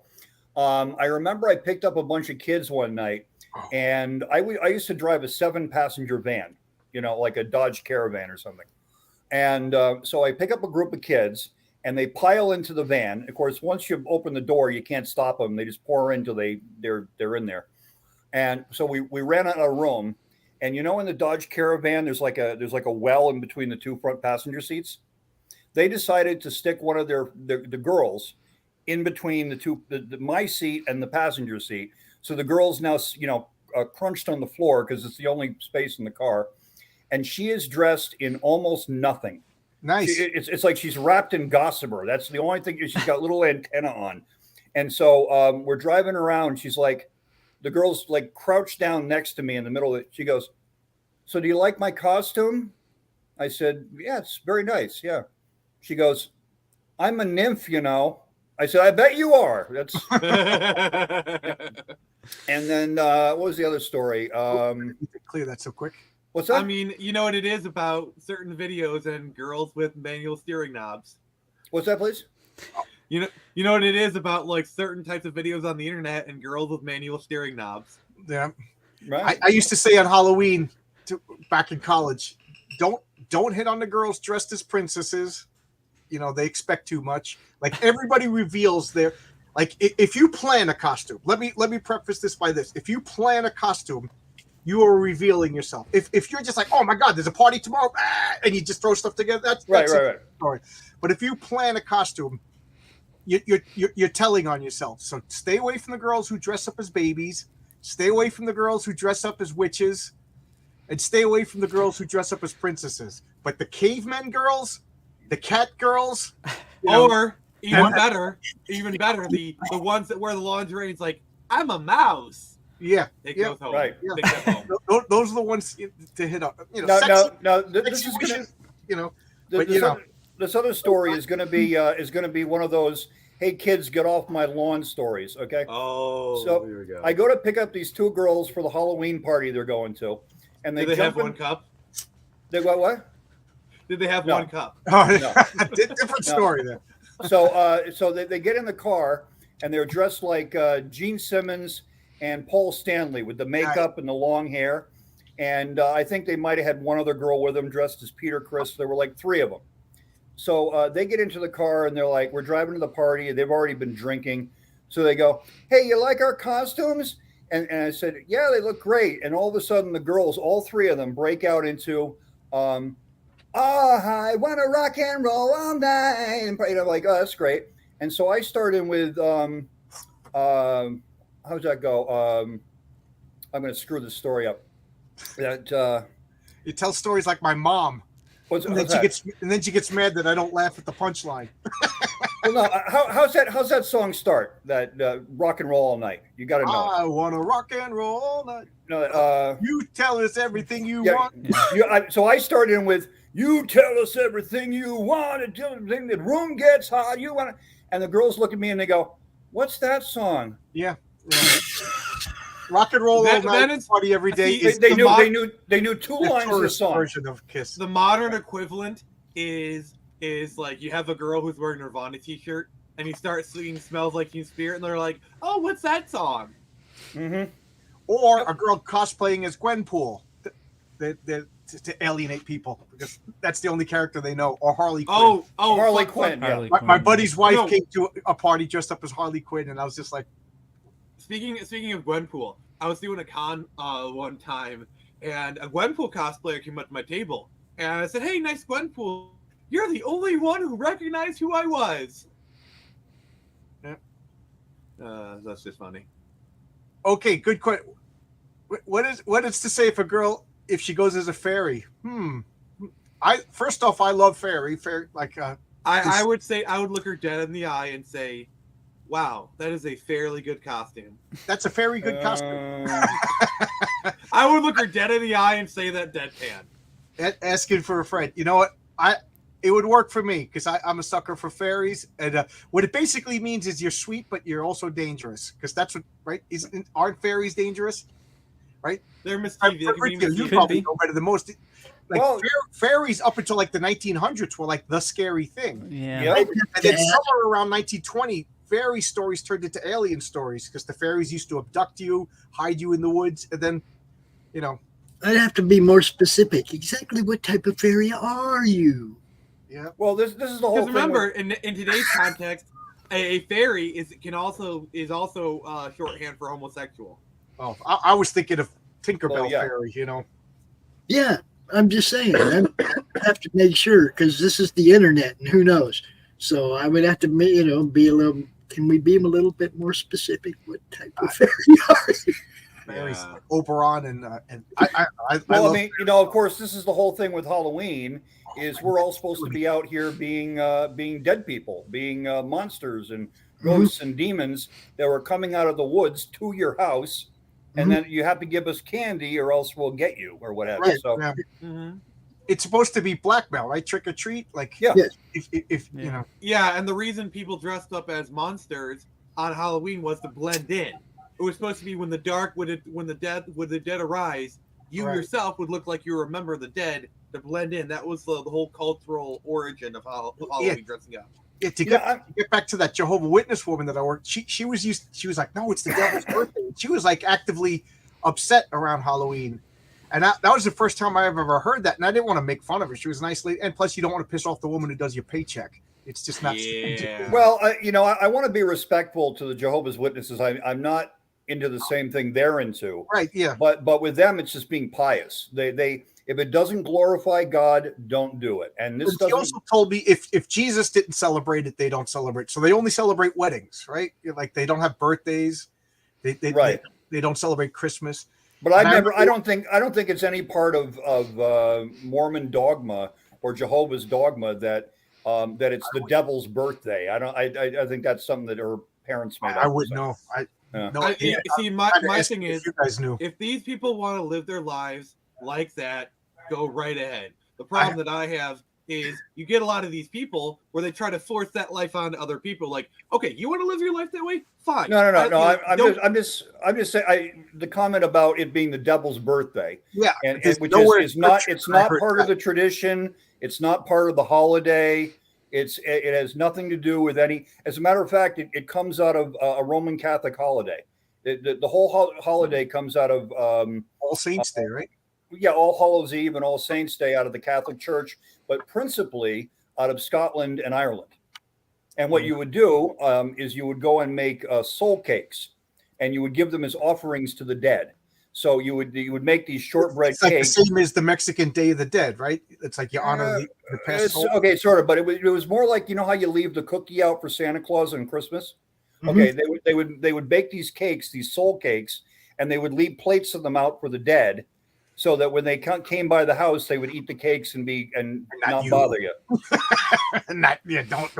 I remember I picked up a bunch of kids one night, and I used to drive a 7-passenger van, you know, like a Dodge Caravan or something. And so I pick up a group of kids, and they pile into the van. Of course, once you open the door, you can't stop them. They just pour in till they're in there. And so we ran out of room. And you know, in the Dodge Caravan, there's like a well in between the two front passenger seats. They decided to stick one of the girls in between my seat and the passenger seat. So the girl's now, you know, crunched on the floor because it's the only space in the car. And she is dressed in almost nothing. Nice. It's like she's wrapped in gossamer. That's the only thing. She's got little antenna on. And so we're driving around. She's like, the girl's like crouched down next to me in the middle of it. She goes, "So do you like my costume?" I said, "Yeah, it's very nice. Yeah." She goes, "I'm a nymph, you know." I said, "I bet you are." That's. And then what was the other story? Clear that so quick. What's that? I mean, you know what it is about certain videos and girls with manual steering knobs. What's that, please? You know what it is about like certain types of videos on the internet and girls with manual steering knobs. Yeah. Right. I used to say on Halloween back in college, don't hit on the girls dressed as princesses. You know, they expect too much. Like everybody reveals their, like if you plan a costume, let me preface this by this. If you plan a costume, you are revealing yourself. If you're just like, oh my God, there's a party tomorrow, and you just throw stuff together, that's right. Story. But if you plan a costume, you're telling on yourself. So stay away from the girls who dress up as babies. Stay away from the girls who dress up as witches, and stay away from the girls who dress up as princesses. But the cavemen girls, the cat girls, or even better, the ones that wear the lingerie. It's like, I'm a mouse. Yeah, It goes home. Right. Yeah. They go home. Those are the ones to hit up. You know, No. This is wishes, gonna, you know. this other story is going to be one of those, hey kids, get off my lawn stories. Okay. Oh, So here we go. I go to pick up these two girls for the Halloween party they're going to, and Did they have one cup? They go what? Did they have No. one cup? Oh, different story then. So they get in the car and they're dressed like Gene Simmons and Paul Stanley with the makeup and the long hair. And I think they might have had one other girl with them dressed as Peter Criss. There were like 3 of them. So they get into the car and they're like, we're driving to the party. They've already been drinking. So they go, hey, you like our costumes? And I said, yeah, they look great. And all of a sudden the girls, all 3 of them, break out into I want to rock and roll all night, and like, oh, that's great. And so I started with how's that go? I'm going to screw this story up. That You tell stories like my mom, what's and then how's that? she gets mad that I don't laugh at the punchline. Well, no, how's that song start? That rock and roll all night. You got to know it. I want to rock and roll all night. No, You tell us everything you yeah, want. so I started in with "You tell us everything you want until the room gets hot." You want, and the girls look at me and they go, "What's that song?" Yeah. Rock and roll all That night, is- party every day. see, Is They the knew two lines of the tourist song. version of Kiss. The modern equivalent is like you have a girl who's wearing a Nirvana t-shirt and you start singing "Smells Like Teen Spirit" and they're like, "Oh, what's that song?" Mm-hmm. Or a girl cosplaying as Gwenpool to alienate people because that's the only character they know. Or Harley Quinn. Oh, Harley fuck, Quinn. fuck. Yeah. Harley My Quinn. buddy's wife No. came to a party dressed up as Harley Quinn, and I was just like, Speaking of Gwenpool, I was doing a con one time, and a Gwenpool cosplayer came up to my table, and I said, "Hey, nice Gwenpool. You're the only one who recognized who I was." Yeah. That's just funny. okay, good question. What is to say if she goes as a fairy? First off, I love fairy like I would say I would look her dead in the eye and say, "Wow, that is a fairly good costume." that's a very good costume. I would look her dead in the eye and say that deadpan. Asking for a friend. You know what? It would work for me because I'm a sucker for fairies, and what it basically means is you're sweet, but you're also dangerous. Because that's what, right? Aren't fairies dangerous? Right? They're mischievous. They can be You mischievous. probably be. know better than most. Like Well- fairies up until like the 1900s were like the scary thing, Yeah. Yep. and then somewhere around 1920, fairy stories turned into alien stories because the fairies used to abduct you, hide you in the woods, and then, I'd have to be more specific. Exactly what type of fairy are you? yeah. Well, this is the whole Because thing. remember, in today's context, a fairy is also shorthand for homosexual. Oh, I was thinking of Tinkerbell Oh, yeah. fairy. Yeah, I'm just saying. I have to make sure because this is the internet and who knows. So I would have to, be a little. Can we be a little bit more specific? What type of fairy are you? Fairies, Yeah. Oberon, and I Well, love I mean, of course, this is the whole thing with Halloween. Is we're all supposed to be out here being dead people, being monsters and ghosts and demons that were coming out of the woods to your house, and then you have to give us candy or else we'll get you or whatever. Right. So Yeah. Mm-hmm. It's supposed to be blackmail, right? Trick or treat, like Yeah. Yes. if Yeah. Yeah, and the reason people dressed up as monsters on Halloween was to blend in. It was supposed to be when the dead arise, you Right. yourself would look like you were a member of the dead to blend in. That was the whole cultural origin of Halloween dressing up. Yeah, to Yeah, get back to that Jehovah Witness woman that I worked, she was like, no, it's the devil's birthday. She was like actively upset around Halloween. And that was the first time I ever heard that. And I didn't want to make fun of her. She was a nice lady. And plus, you don't want to piss off the woman who does your paycheck. It's just not. Yeah. well, I want to be respectful to the Jehovah's Witnesses. I'm not into the same thing they're into, Right. Yeah. but with them, it's just being pious. They if it doesn't glorify God, don't do it. And this But she doesn't. also told me if Jesus didn't celebrate it, they don't celebrate. So they only celebrate weddings, right? Like they don't have birthdays. Right. They don't celebrate Christmas. But I don't think it's any part of Mormon dogma or Jehovah's dogma that it's the devil's birthday. I think that's something that her parents made up. I wouldn't know. Yeah. No. See, my thing is, you guys knew. if these people want to live their lives like that, go right ahead. The problem that I have is you get a lot of these people where they try to force that life onto other people. Like, okay, you want to live your life that way? Fine. No. I'm Don't- just saying. The comment about it being the devil's birthday, Yeah, and there's which nowhere is in not. Scripture It's I not heard part that. of the tradition. It's not part of the holiday. It has nothing to do with any. As a matter of fact, it comes out of a Roman Catholic holiday. The whole holiday comes out of All Saints Day, right? All Hallows Eve and All Saints Day out of the Catholic Church, but principally out of Scotland and Ireland. And what you would do is you would go and make soul cakes, and you would give them as offerings to the dead. So you would make these shortbread It's like cakes. the same as the Mexican Day of the Dead, right? It's like you honor the past soul. Okay, sort of, but it was more like, you know how you leave the cookie out for Santa Claus on Christmas. Mhm. Okay, they would bake these cakes, these soul cakes, and they would leave plates of them out for the dead, so that when they came by the house, they would eat the cakes and not bother you. Don't.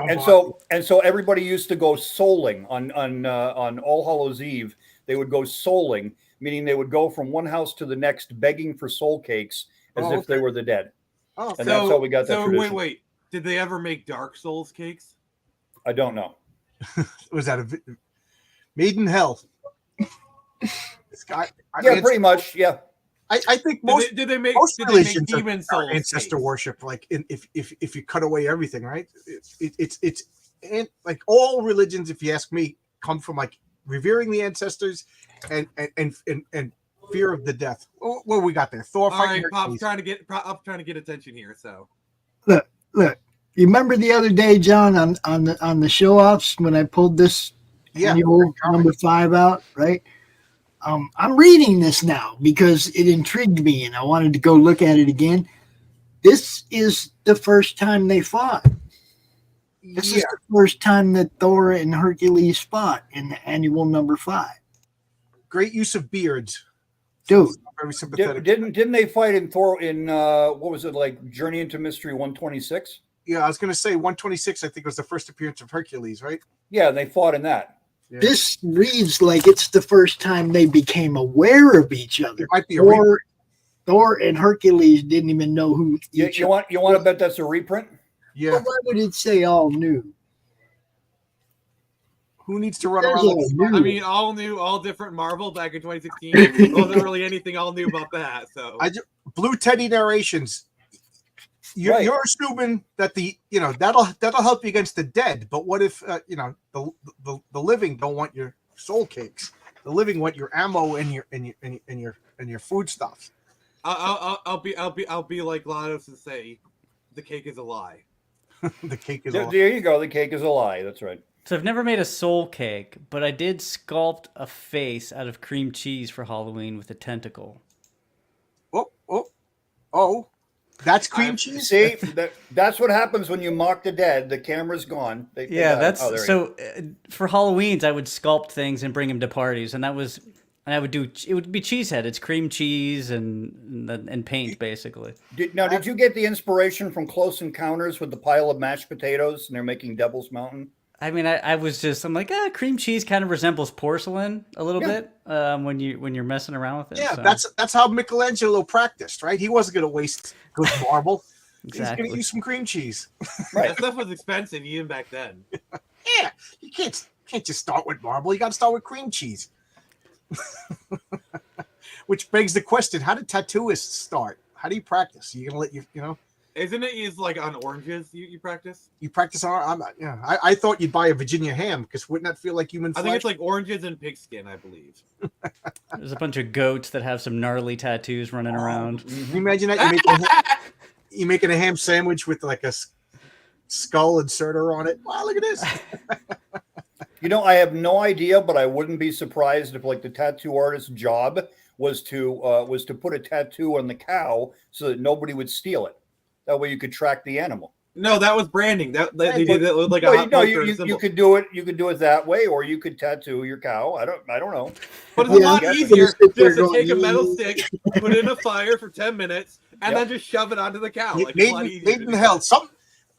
And so everybody used to go souling on All Hallows Eve. They would go souling, meaning they would go from one house to the next begging for soul cakes as if they were the dead. Oh, And that's how we got that So tradition. wait. Did they ever make Dark Souls cakes? I don't know. was that Made in Hell? Pretty much. Yeah. I think most Did they make religions Demon are Souls ancestor cakes? worship. Like if you cut away everything, right? It's and like all religions, if you ask me, come from like revering the ancestors and fear of the death. What we got there? Thor All fighting right, Pop's Hercules. I'm trying to get attention here. So Look, you remember the other day, John, on the show offs when I pulled this annual number 5 out, right? I'm reading this now because it intrigued me and I wanted to go look at it again. This is the first time they fought. This is the first time that Thor and Hercules fought in the annual number 5. Great use of beards, dude. Very sympathetic. Didn't they fight in Thor in what was it, like Journey into Mystery 126? Yeah, I was going to say 126. I think was the first appearance of Hercules, right? Yeah, they fought in that. Yeah. This reads like it's the first time they became aware of each other. It might be a Thor and Hercules didn't even know who. You want to bet that's a reprint? Yeah. Well, why would it say all new? Who needs to run around? I mean, all new, all different Marvel back in 2016. Wasn't really anything all new about that. So Blue Teddy narrations. You're assuming that that'll help you against the dead, but what if the living don't want your soul cakes? The living want your ammo and your food stuff. I'll be like GLaDOS and say, the cake is a lie. The cake is a lie. There you go. The cake is a lie. That's right. So I've never made a soul cake, but I did sculpt a face out of cream cheese for Halloween with a tentacle. Oh. That's cream cheese. See, that's what happens when you mock the dead. The camera's gone. For Halloween's, I would sculpt things and bring them to parties, and I would do. It would be cheesehead. It's cream cheese and paint, basically. Did you get the inspiration from Close Encounters with the pile of mashed potatoes and they're making Devil's Mountain? I mean, I'm like, cream cheese kind of resembles porcelain a little bit when you're messing around with it. Yeah, so. that's how Michelangelo practiced, right? He wasn't going to waste good marble. Exactly. He's going to use some cream cheese. Right. That stuff was expensive even back then. Yeah, you can't just start with marble. You got to start with cream cheese. Which begs the question: how did tattooists start? How do you practice? You gonna let Isn't it used like on oranges? You practice? You practice on? I thought you'd buy a Virginia ham because wouldn't that feel like human flesh? I think it's like oranges and pigskin, I believe. There's a bunch of goats that have some gnarly tattoos running around. Can you imagine that you making a ham sandwich with like a skull inserter on it? Wow, look at this. I have no idea, but I wouldn't be surprised if like the tattoo artist's job was to put a tattoo on the cow so that nobody would steal it. That way you could track the animal. No, that was branding. They did it with like a hot poster symbol. You could do it. You could do it that way, or you could tattoo your cow. I don't know. But it's a lot easier just to take a metal stick, put it in a fire for 10 minutes, and then just shove it onto the cow. Like, Made in Hell.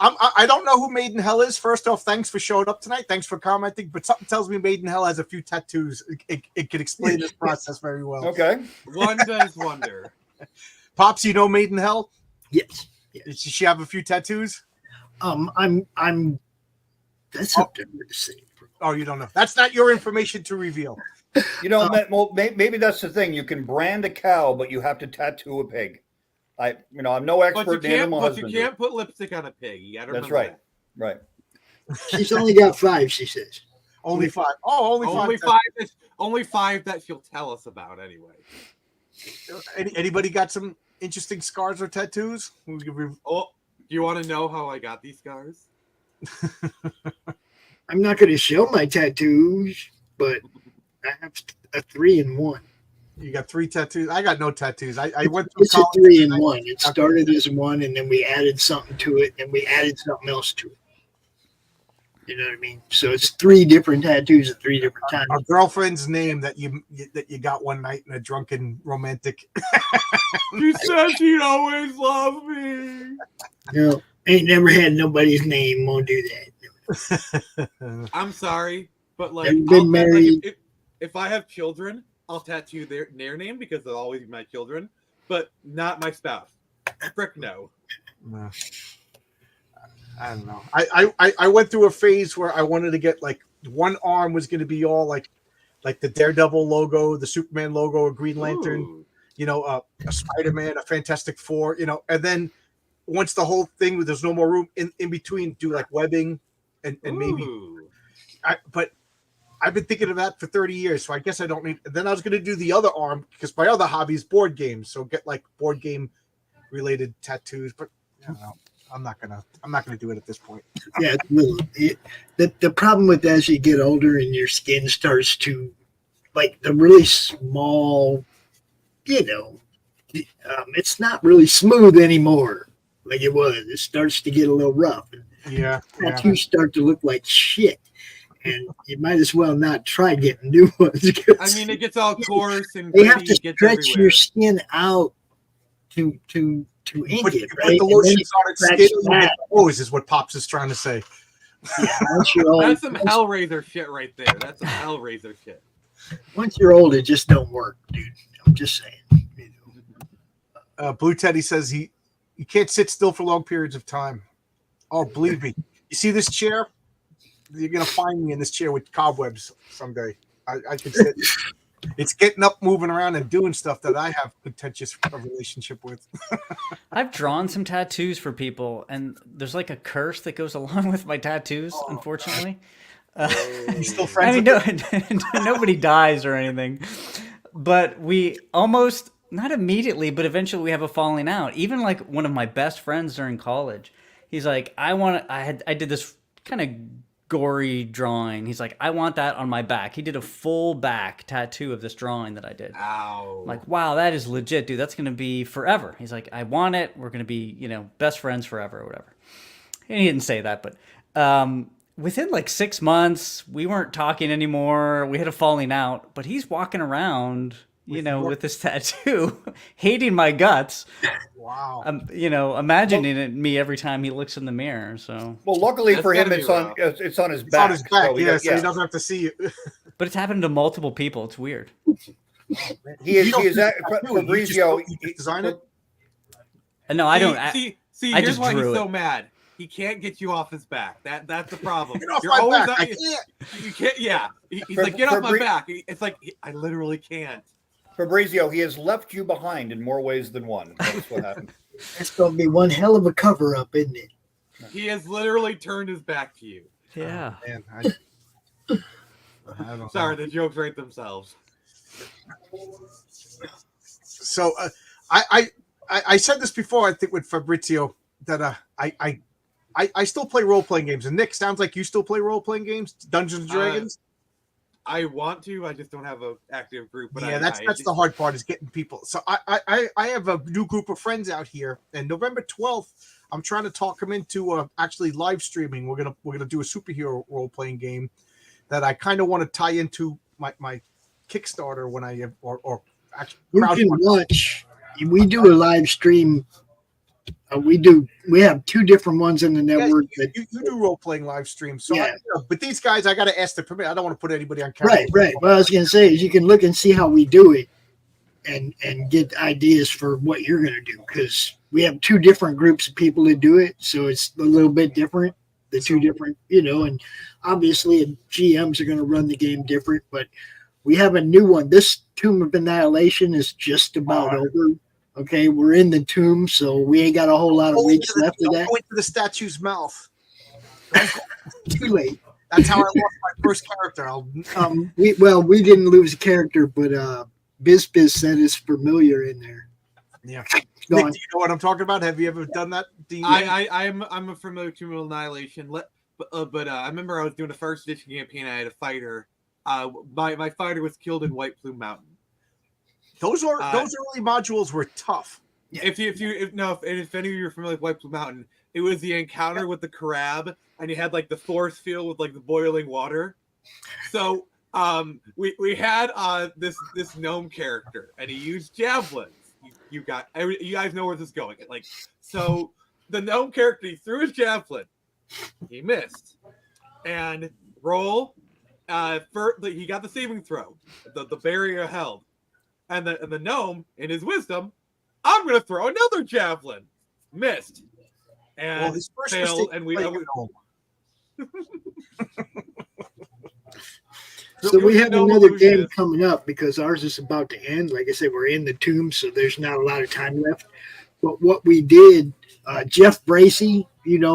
I don't know who Made in Hell is. First off, thanks for showing up tonight. Thanks for commenting. But something tells me Made in Hell has a few tattoos. It could explain this process very well. Okay. One does wonder. Pops, you know Made in Hell? Yes. Does she have a few tattoos? I'm. That's up to her to say. Oh, you don't know. That's not your information to reveal. Maybe that's the thing. You can brand a cow, but you have to tattoo a pig. I'm no expert in animal husbandry. But you can't put lipstick on a pig. You gotta That's remember right. that. Right. She's only got 5, she says. Only 5. Oh, only 5. Only 5 that she'll tell us about anyway. Anybody got some interesting scars or tattoos? Oh, do you want to know how I got these scars? I'm not going to show my tattoos, but I have a 3 in 1. You got 3 tattoos. I got no tattoos. I went through It's a college. 3 in 1. It started as 1, and then we added something to it, and we added something else to it. You know what I mean? So it's 3 different tattoos at 3 different times. A girlfriend's name that you got one night in a drunken romantic. She said she'd always love me. No, ain't never had nobody's name. Won't do that. I'm sorry, but like, Never been married. If I have children, I'll tattoo their name because they'll always be my children, but not my spouse. Frick no. No. I don't know. I went through a phase where I wanted to get like one arm was going to be all like the Daredevil logo, the Superman logo, a Green Lantern, Ooh. you know, a Spider-Man, a Fantastic Four, you know, and then once the whole thing, there's no more room in between, do like webbing and maybe. But I've been thinking of that for 30 years, so I guess I don't need. Then I was going to do the other arm because my other hobby is board games, so get like board game related tattoos. But I don't know. I'm not gonna do it at this point. Yeah, the problem with as you get older and your skin starts to, like the really small, you know, it's not really smooth anymore like it was. It starts to get a little rough. Yeah. Tattoos start to look like shit, and you might as well not try getting new ones. I mean, it gets all coarse and they have to gets stretch everywhere. your skin out to ink Put it, the right? lotions on its scratch skin and that. get hose is what Pops is trying to say. Yeah, once you're old, That's some Hellraiser shit right there. That's some Hellraiser shit. once you're old, it just don't work, dude. I'm just saying. You know. Blue Teddy says you can't sit still for long periods of time. Oh, believe me. You see this chair? You're gonna find me in this chair with cobwebs someday. I could sit. It's getting up, moving around, and doing stuff that I have contentious relationship with. I've drawn some tattoos for people, and there's like a curse that goes along with my tattoos, unfortunately. You still friends? I mean, nobody dies or anything, but we almost, not immediately, but eventually we have a falling out. Even like one of my best friends during college, he's like, I did this kind of gory drawing. He's like, I want that on my back. He did a full back tattoo of this drawing that I did. Ow. I'm like, wow, that is legit, dude. That's going to be forever. He's like, I want it. We're going to be, best friends forever or whatever. And he didn't say that, but within like 6 months, we weren't talking anymore. We had a falling out, but he's walking around, with this tattoo, hating my guts. Wow. Imagining me every time he looks in the mirror. So, well, luckily That's for him, gotta be it's on rough. it's on his It's back. on his back, so he he doesn't have to see you. but it's happened to multiple people. It's weird. He is You don't Fabrizio. you just design it. No, I don't. See, I here's just why he's drew so it. mad. He can't get you off his back. That's the problem. Get off You're my always back. on- I can't. You can't. Yeah. He's For- like, get off my for- back. It's like I literally can't. Fabrizio, he has left you behind in more ways than one. That's what happened. That's gonna be one hell of a cover up, isn't it? He has literally turned his back to you. Yeah. Man, I don't Sorry, know. the jokes write themselves. So I said this before. I think with Fabrizio that I still play role playing games. And Nick, sounds like you still play role playing games, Dungeons and Dragons. I want to. I just don't have an active group. But Yeah, I that's the hard part is getting people. So I have a new group of friends out here, and November 12th, I'm trying to talk them into actually live streaming. We're gonna do a superhero role playing game that I kind of want to tie into my Kickstarter when I have or actually You can watch. We do a live stream. We have 2 different ones in the network. that, you do role playing live streams. So Yeah. but these guys, I got to ask the permit. I don't want to put anybody on camera. right. What I was gonna say is you can look and see how we do it, and get ideas for what you're gonna do, because we have 2 different groups of people that do it, so it's a little bit different. The 2 different, and obviously GMs are gonna run the game different, but we have a new one. This Tomb of Annihilation is just about over. Okay, we're in the tomb, so we ain't got a whole lot of weeks left of that. Go into the statue's mouth. Too late. That's how I lost my first character. We didn't lose a character, but Biz said it's familiar in there. Yeah. Go Nick, on. do you know what I'm talking about? Have you ever done that? I'm a familiar with Tomb of Annihilation. But I remember I was doing a first edition campaign. I had a fighter. My fighter was killed in White Plume Mountain. Those early modules were tough. If any of you are familiar with White Blue Mountain, it was the encounter with the crab, and you had like the force field with like the boiling water. So we had this gnome character, and he used javelins. You guys know where this is going. Like, so the gnome character, he threw his javelin, he missed, and roll. He got the saving throw. The barrier held, and the gnome, in his wisdom, I'm gonna throw another javelin. Missed, and failed, and we. So we have another game coming up because ours is about to end. Like I said, we're in the tomb, so there's not a lot of time left. But what we did, Jeff Bracey,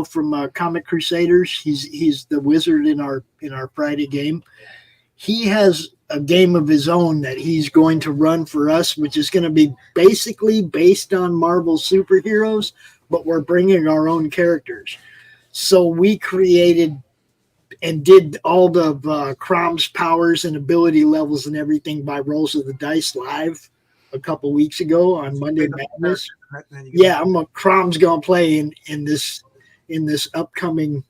from Comic Crusaders, he's the wizard in our Friday game. He has a game of his own that he's going to run for us, which is going to be basically based on Marvel superheroes, but we're bringing our own characters. So we created and did all the Crom's powers and ability levels and everything by rolls of the dice live a couple weeks ago on Monday Madness. Yeah, Crom's gonna play in this upcoming.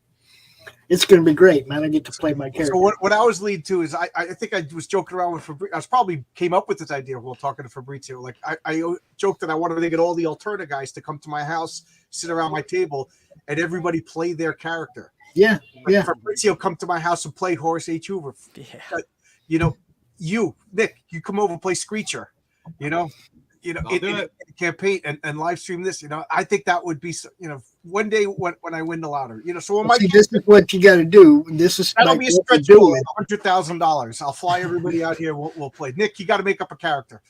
It's gonna be great, man. I get to play my character. So what I was leading to is I think I was joking around with Fabrizio. I probably came up with this idea while talking to Fabrizio. Like I joked that I wanted to get all the Alterna guys to come to my house, sit around my table, and everybody play their character. Yeah. Fabrizio come to my house and play Horace H. Hoover. Yeah. Nick, you come over and play Screecher. In the campaign and live stream this. I think that would be one day when I win the lottery. So this is what you got to do. That'll be a stretch goal, $100,000. I'll fly everybody out here. We'll play. Nick, you got to make up a character.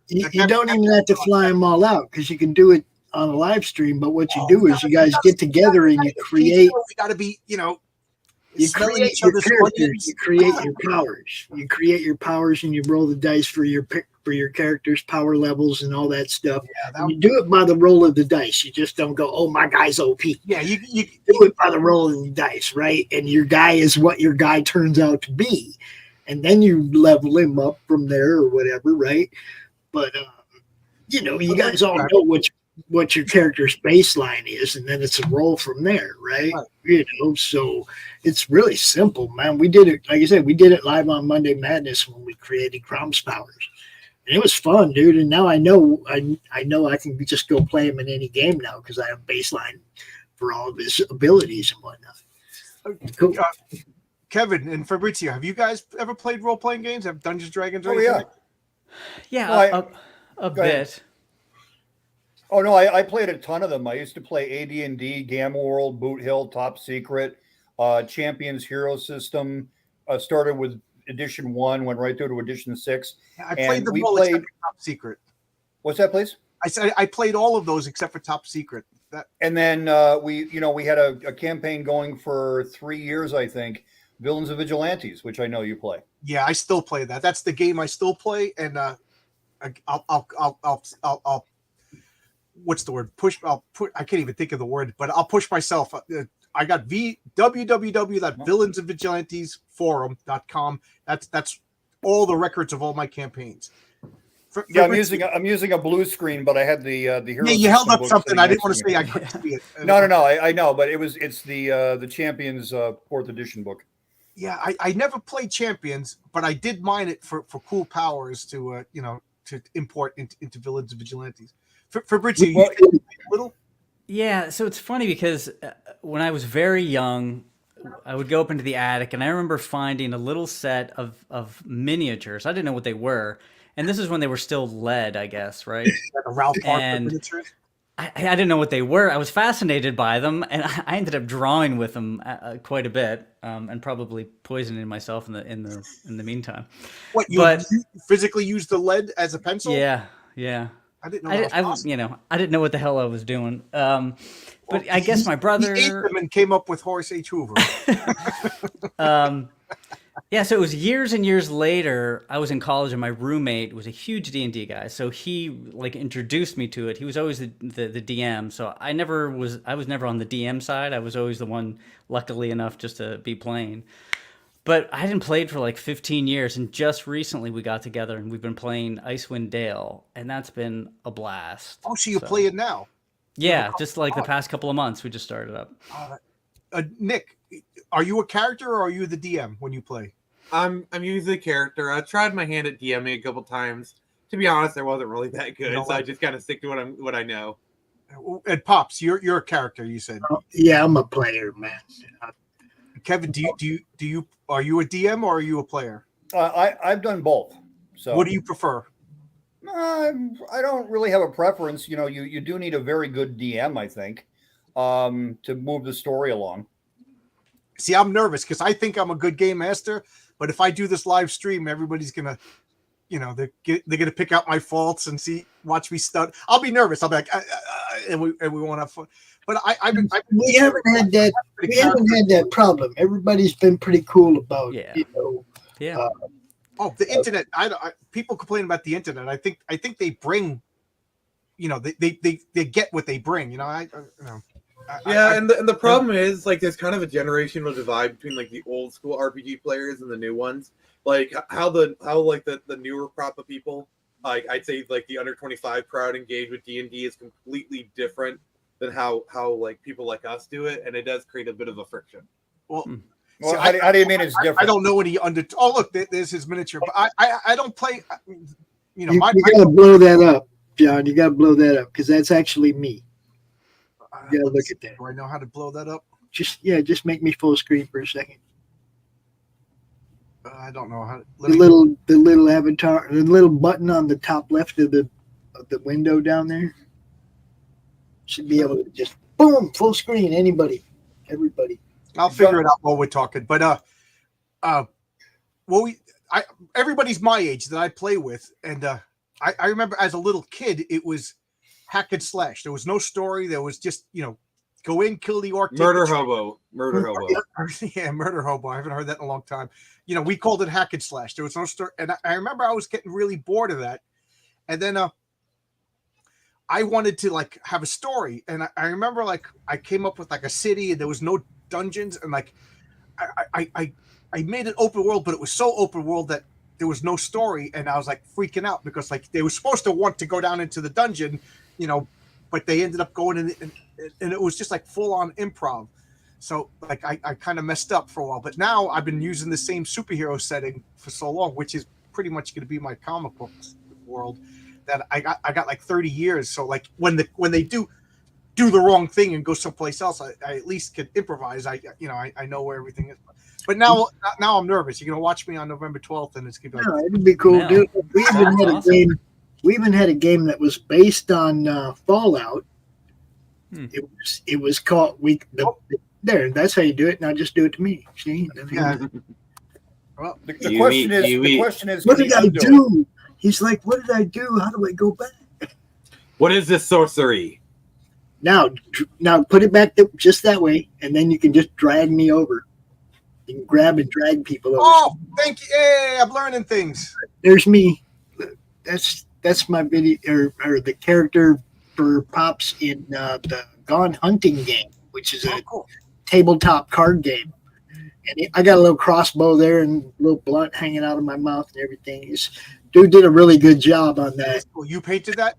you don't even have to fly them all out because you can do it on a live stream, but what you do is you guys get together and you create. We got to be, you create your characters. You create your powers. You create your powers, and you roll the dice for your characters' power levels and all that stuff. Yeah, you do it by the roll of the dice. You just don't go, "Oh, my guy's OP." Yeah, you do it by the roll of the dice, right? And your guy is what your guy turns out to be, and then you level him up from there or whatever, right? But you guys all know what your character's baseline is, and then it's a roll from there, right? So it's really simple, man. We did it, like I said, we did it live on Monday Madness when we created Crom's powers, and it was fun, dude. And now I know I can just go play him in any game now because I have baseline for all of his abilities and whatnot. Cool. Kevin and Fabrizio, have you guys ever played role-playing games? Have Dungeons Dragons or anything? Yeah, a bit. Oh no, I played a ton of them. I used to play AD&D, Gamma World, Boot Hill, Top Secret, Champions Hero System. Started with Edition 1, went right through to Edition 6. Yeah, I played them all except for Top Secret. What's that, please? I said I played all of those except for Top Secret. And then we had a campaign going for 3 years, I think. Villains and Vigilantes, which I know you play. Yeah, I still play that. That's the game I still play, and I'll what's the word? I can't even think of the word, but I'll push myself. I got www.villainsandvigilantesforum.com. That's all the records of all my campaigns. I'm using a blue screen, but I had the hero. Yeah, you held up something. I didn't want to say I couldn't see it. No, I know, but it's the Champions 4th edition book. Yeah, I never played Champions, but I did mine it for cool powers to import into Villains and Vigilantes. Fabrizio, little? Yeah, so it's funny because when I was very young, I would go up into the attic, and I remember finding a little set of miniatures. I didn't know what they were, and this is when they were still lead, I guess, right? Like a Ralph Harper miniatures? I didn't know what they were. I was fascinated by them, and I ended up drawing with them quite a bit, and probably poisoning myself in the meantime. What you physically used the lead as a pencil? Yeah. I didn't know. I didn't know what the hell I was doing. But I guess my brother ate them and came up with Horace H. Hoover. Yeah, so it was years and years later. I was in college, and my roommate was a huge D&D guy. So he introduced me to it. He was always the DM. So I was never on the DM side. I was always the one, luckily enough, just to be playing. But I hadn't played for like 15 years, and just recently we got together and we've been playing Icewind Dale, and that's been a blast. Oh, so you play it now? Yeah, just like the past couple of months, we just started up. Nick, are you a character or are you the DM when you play? I'm usually a character. I tried my hand at DMing a couple times. To be honest, I wasn't really that good, so I just kind of stick to what I know. And Pops, you're a character. You said. Yeah, I'm a player, man. Kevin, are you a DM or are you a player? I've done both. So what do you prefer? I don't really have a preference. You know, you do need a very good DM, I think, to move the story along. See, I'm nervous because I think I'm a good game master, but if I do this live stream, everybody's gonna, they're gonna pick out my faults and watch me stunt. I'll be nervous. I'll be like, and we won't have fun. But we haven't had that. We haven't had that problem. Everybody's been pretty cool about, Yeah. The internet. People complain about the internet. I think they bring, they get what they bring. And the problem is, like, there's kind of a generational divide between like the old school RPG players and the new ones. Like how the newer crop of people, like I'd say like the under 25 crowd engaged with D&D is completely different than how like people like us do it, and it does create a bit of a friction. Well, how do you mean it's different? I don't know any under. Oh, look, there's his miniature. But I don't play. You gotta blow that up, John. You gotta blow that up because that's actually me. You gotta look at that. Do I know how to blow that up? Just make me full screen for a second. I don't know how to. The little avatar, the little button on the top left of the window down there should be able to just boom, full screen. Everybody. I'll figure it out while we're talking. But everybody's my age that I play with, and I remember as a little kid, it was hack and slash. There was no story. There was just go in, kill the orc, murder hobo. Yeah, murder hobo. I haven't heard that in a long time. We called it hack and slash. There was no story, and I remember I was getting really bored of that, and then I wanted to like have a story, and I remember like I came up with like a city, and there was no dungeons, and like I made it open world, but it was so open world that there was no story, and I was like freaking out because like they were supposed to want to go down into the dungeon, but they ended up going in, and it was just like full on improv. So like I kind of messed up for a while, but now I've been using the same superhero setting for so long, which is pretty much going to be my comic book world. That I got like 30 years. So like when they do the wrong thing and go someplace else, I at least can improvise. I know where everything is. But now I'm nervous. You're gonna watch me on November 12th, and it's gonna be like, no, it'd be cool, dude. We even had a game that was based on Fallout. It was called there. That's how you do it. Now just do it to me. See? Yeah. Well, the question is, what did I do? He's like, what did I do? How do I go back? What is this sorcery? Now put it back just that way, and then you can just drag me over. You can grab and drag people over. Oh, thank you. Hey, I'm learning things. There's me. That's my video, or the character for Pops in the Gone Hunting game, which is a tabletop card game. And I got a little crossbow there and a little blunt hanging out of my mouth and everything. Dude did a really good job on that. Cool. You painted that?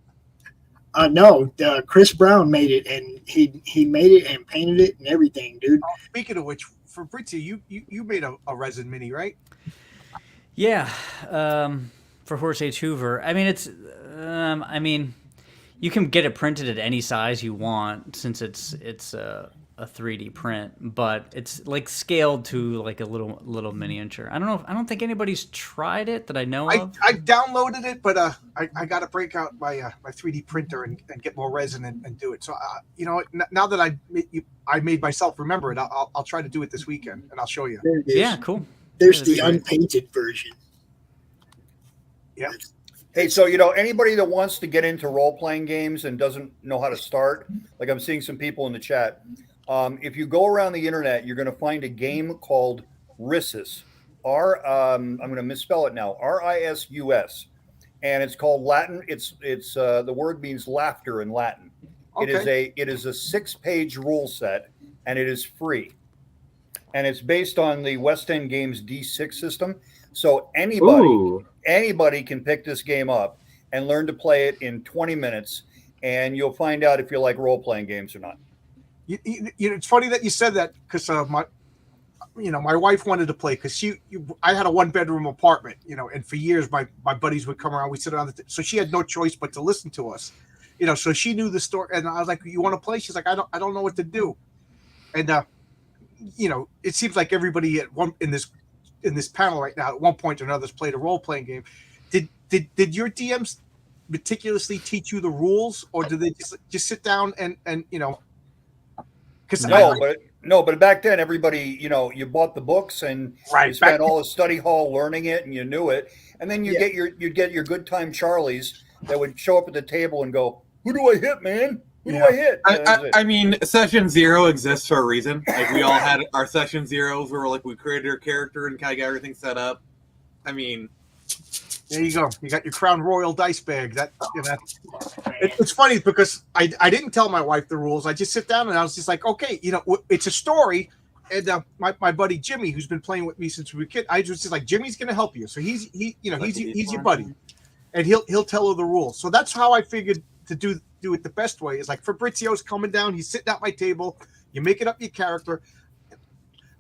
No, Chris Brown made it, and he made it and painted it and everything, dude. Speaking of which, Fabrizio, you made a resin mini, right? Yeah, for Horse H. Hoover. I mean, it's. You can get it printed at any size you want since it's a 3D print, but it's like scaled to like a little miniature. I don't think anybody's tried it that I know of. I downloaded it, but I got to break out my 3D printer and get more resin and do it. So now that I made myself remember it, I'll try to do it this weekend and I'll show you. Yeah, cool. There's the unpainted version. Yeah. Hey, so anybody that wants to get into role-playing games and doesn't know how to start, like I'm seeing some people in the chat. If you go around the internet, you're going to find a game called Risus. I'm going to misspell it now. RISUS, and it's called Latin. It's the word means laughter in Latin. Okay. It is a 6-page rule set, and it is free. and it's based on the West End Games D6 system. So anybody can pick this game up and learn to play it in 20 minutes, and you'll find out if you like role-playing games or not. It's funny that you said that because my wife wanted to play because I had a 1-bedroom apartment, and for years my buddies would come around. We sit around, so she had no choice but to listen to us, So she knew the story, and I was like, "You want to play?" She's like, "I don't know what to do," and it seems like everybody in this panel right now at one point or another has played a role playing game. Did your DMs meticulously teach you the rules, or did they just sit down and Because but back then everybody, you bought the books and you spent all the study hall learning it, and you knew it, and then you'd get your good time Charlies that would show up at the table and go, "Who do I hit, man? Who do I hit?" I mean, session 0 exists for a reason. Like, we all had our session 0s where we created our character and kind of got everything set up. I mean, there you go. You got your Crown Royal dice bag. It's funny because I didn't tell my wife the rules. I just sit down and I was just like, okay, it's a story. And my buddy Jimmy, who's been playing with me since we were kids, I was just like, Jimmy's going to help you. So he's your buddy, and he'll tell her the rules. So that's how I figured to do it the best way. Is like Fabrizio's coming down. He's sitting at my table. You make it up your character.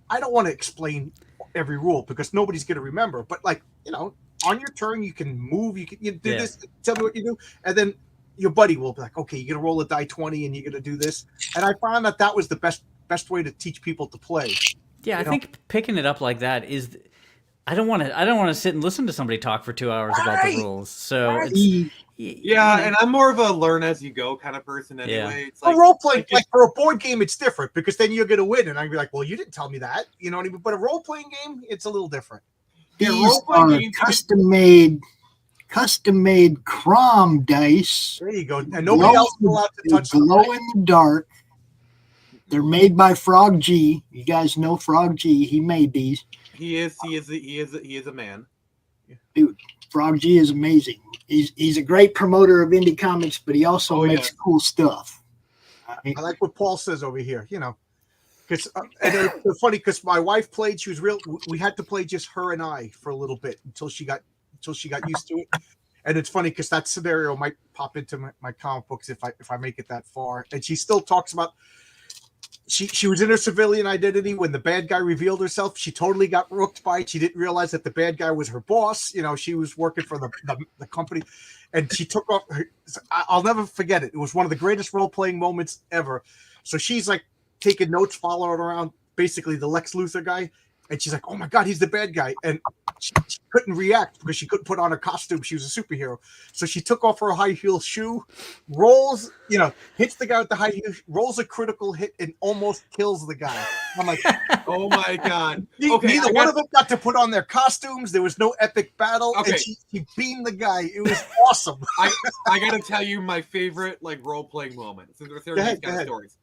I don't want to explain every rule because nobody's going to remember. But on your turn, you can move. You do this. Tell me what you do, and then your buddy will be like, "Okay, you're gonna roll a die 20, and you're gonna do this." And I found that was the best way to teach people to play. Yeah, I think picking it up like that is. I don't want to sit and listen to somebody talk for 2 hours about the rules. So and I'm more of a learn as you go kind of person anyway. Yeah. It's like, role playing, like for a board game, it's different because then you're gonna win, and I'd be like, "Well, you didn't tell me that," you know what I mean? But a role playing game, it's a little different. These are custom made Crom dice. There you go. And nobody else is allowed to touch them. Glow in the dark. They're made by Frog G. You guys know Frog G. He made these. He is a man. Dude, Frog G is amazing. He's a great promoter of indie comics, but he also makes cool stuff. I like what Paul says over here. Because and it's funny because my wife played. She was real. We had to play just her and I for a little bit until she got used to it. And it's funny because that scenario might pop into my comic books if I make it that far. And she still talks about she was in her civilian identity when the bad guy revealed herself. She totally got rooked by it. She didn't realize that the bad guy was her boss. She was working for the company, and she took off. I'll never forget it. It was one of the greatest role playing moments ever. So she's like taking notes, following around basically the Lex Luthor guy. And she's like, "Oh my God, he's the bad guy." And she couldn't react because she couldn't put on her costume. She was a superhero. So she took off her high heel shoe, rolls, hits the guy with the high heel, rolls a critical hit and almost kills the guy. I'm like, oh my God. Neither one of them got to put on their costumes. There was no epic battle. Okay. And she beamed the guy. It was awesome. I got to tell you my favorite role-playing moment. So there are these kind of stories.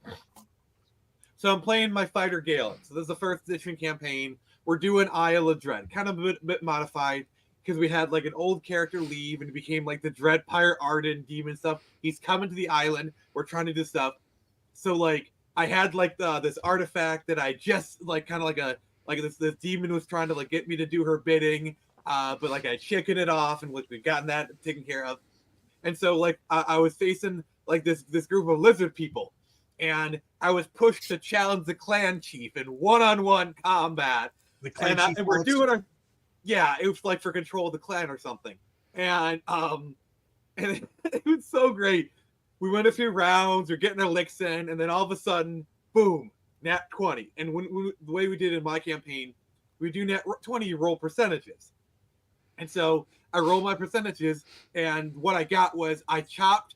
So I'm playing my fighter Galen. So this is the first edition campaign. We're doing Isle of Dread, kind of a bit modified because we had an old character leave and it became the Dread Pirate Arden demon stuff. He's coming to the island. We're trying to do stuff. So I had this artifact that I just this demon was trying to get me to do her bidding, but I chickened it off and we've gotten that taken care of. And so I was facing this group of lizard people. And I was pushed to challenge the clan chief in one-on-one combat. The clan chief, and we're doing our, it was for control of the clan or something. And it was so great. We went a few rounds, we're getting our licks in, and then all of a sudden, boom, nat 20. And when the way we did in my campaign, we do nat 20, you roll percentages. And so I roll my percentages, and what I got was I chopped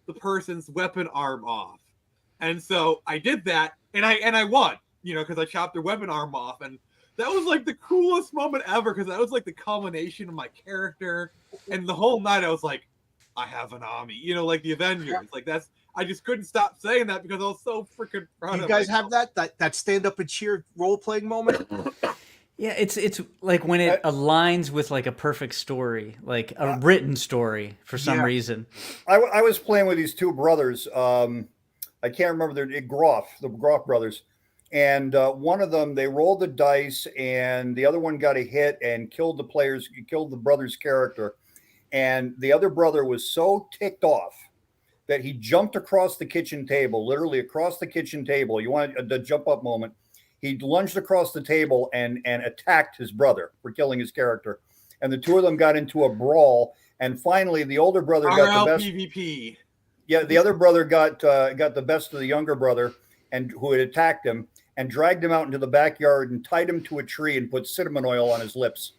the person's weapon arm off. And so I did that and I won, because I chopped their weapon arm off. And that was the coolest moment ever because that was the culmination of my character. And the whole night I was like, I have an army, the Avengers. I just couldn't stop saying that because I was so freaking proud of it. You guys have that stand up and cheer role playing moment? Yeah, it's when it aligns with a perfect story, a written story for some reason. I was playing with these two brothers. I can't remember the Groff brothers, and one of them, they rolled the dice, and the other one got a hit and killed the brother's character. And the other brother was so ticked off that he jumped across the kitchen table, literally across the kitchen table. You want the jump up moment. He lunged across the table and attacked his brother for killing his character. And the two of them got into a brawl. And finally, the older brother got the best. PvP. Yeah, the other brother got the best of the younger brother, and who had attacked him, and dragged him out into the backyard and tied him to a tree and put cinnamon oil on his lips.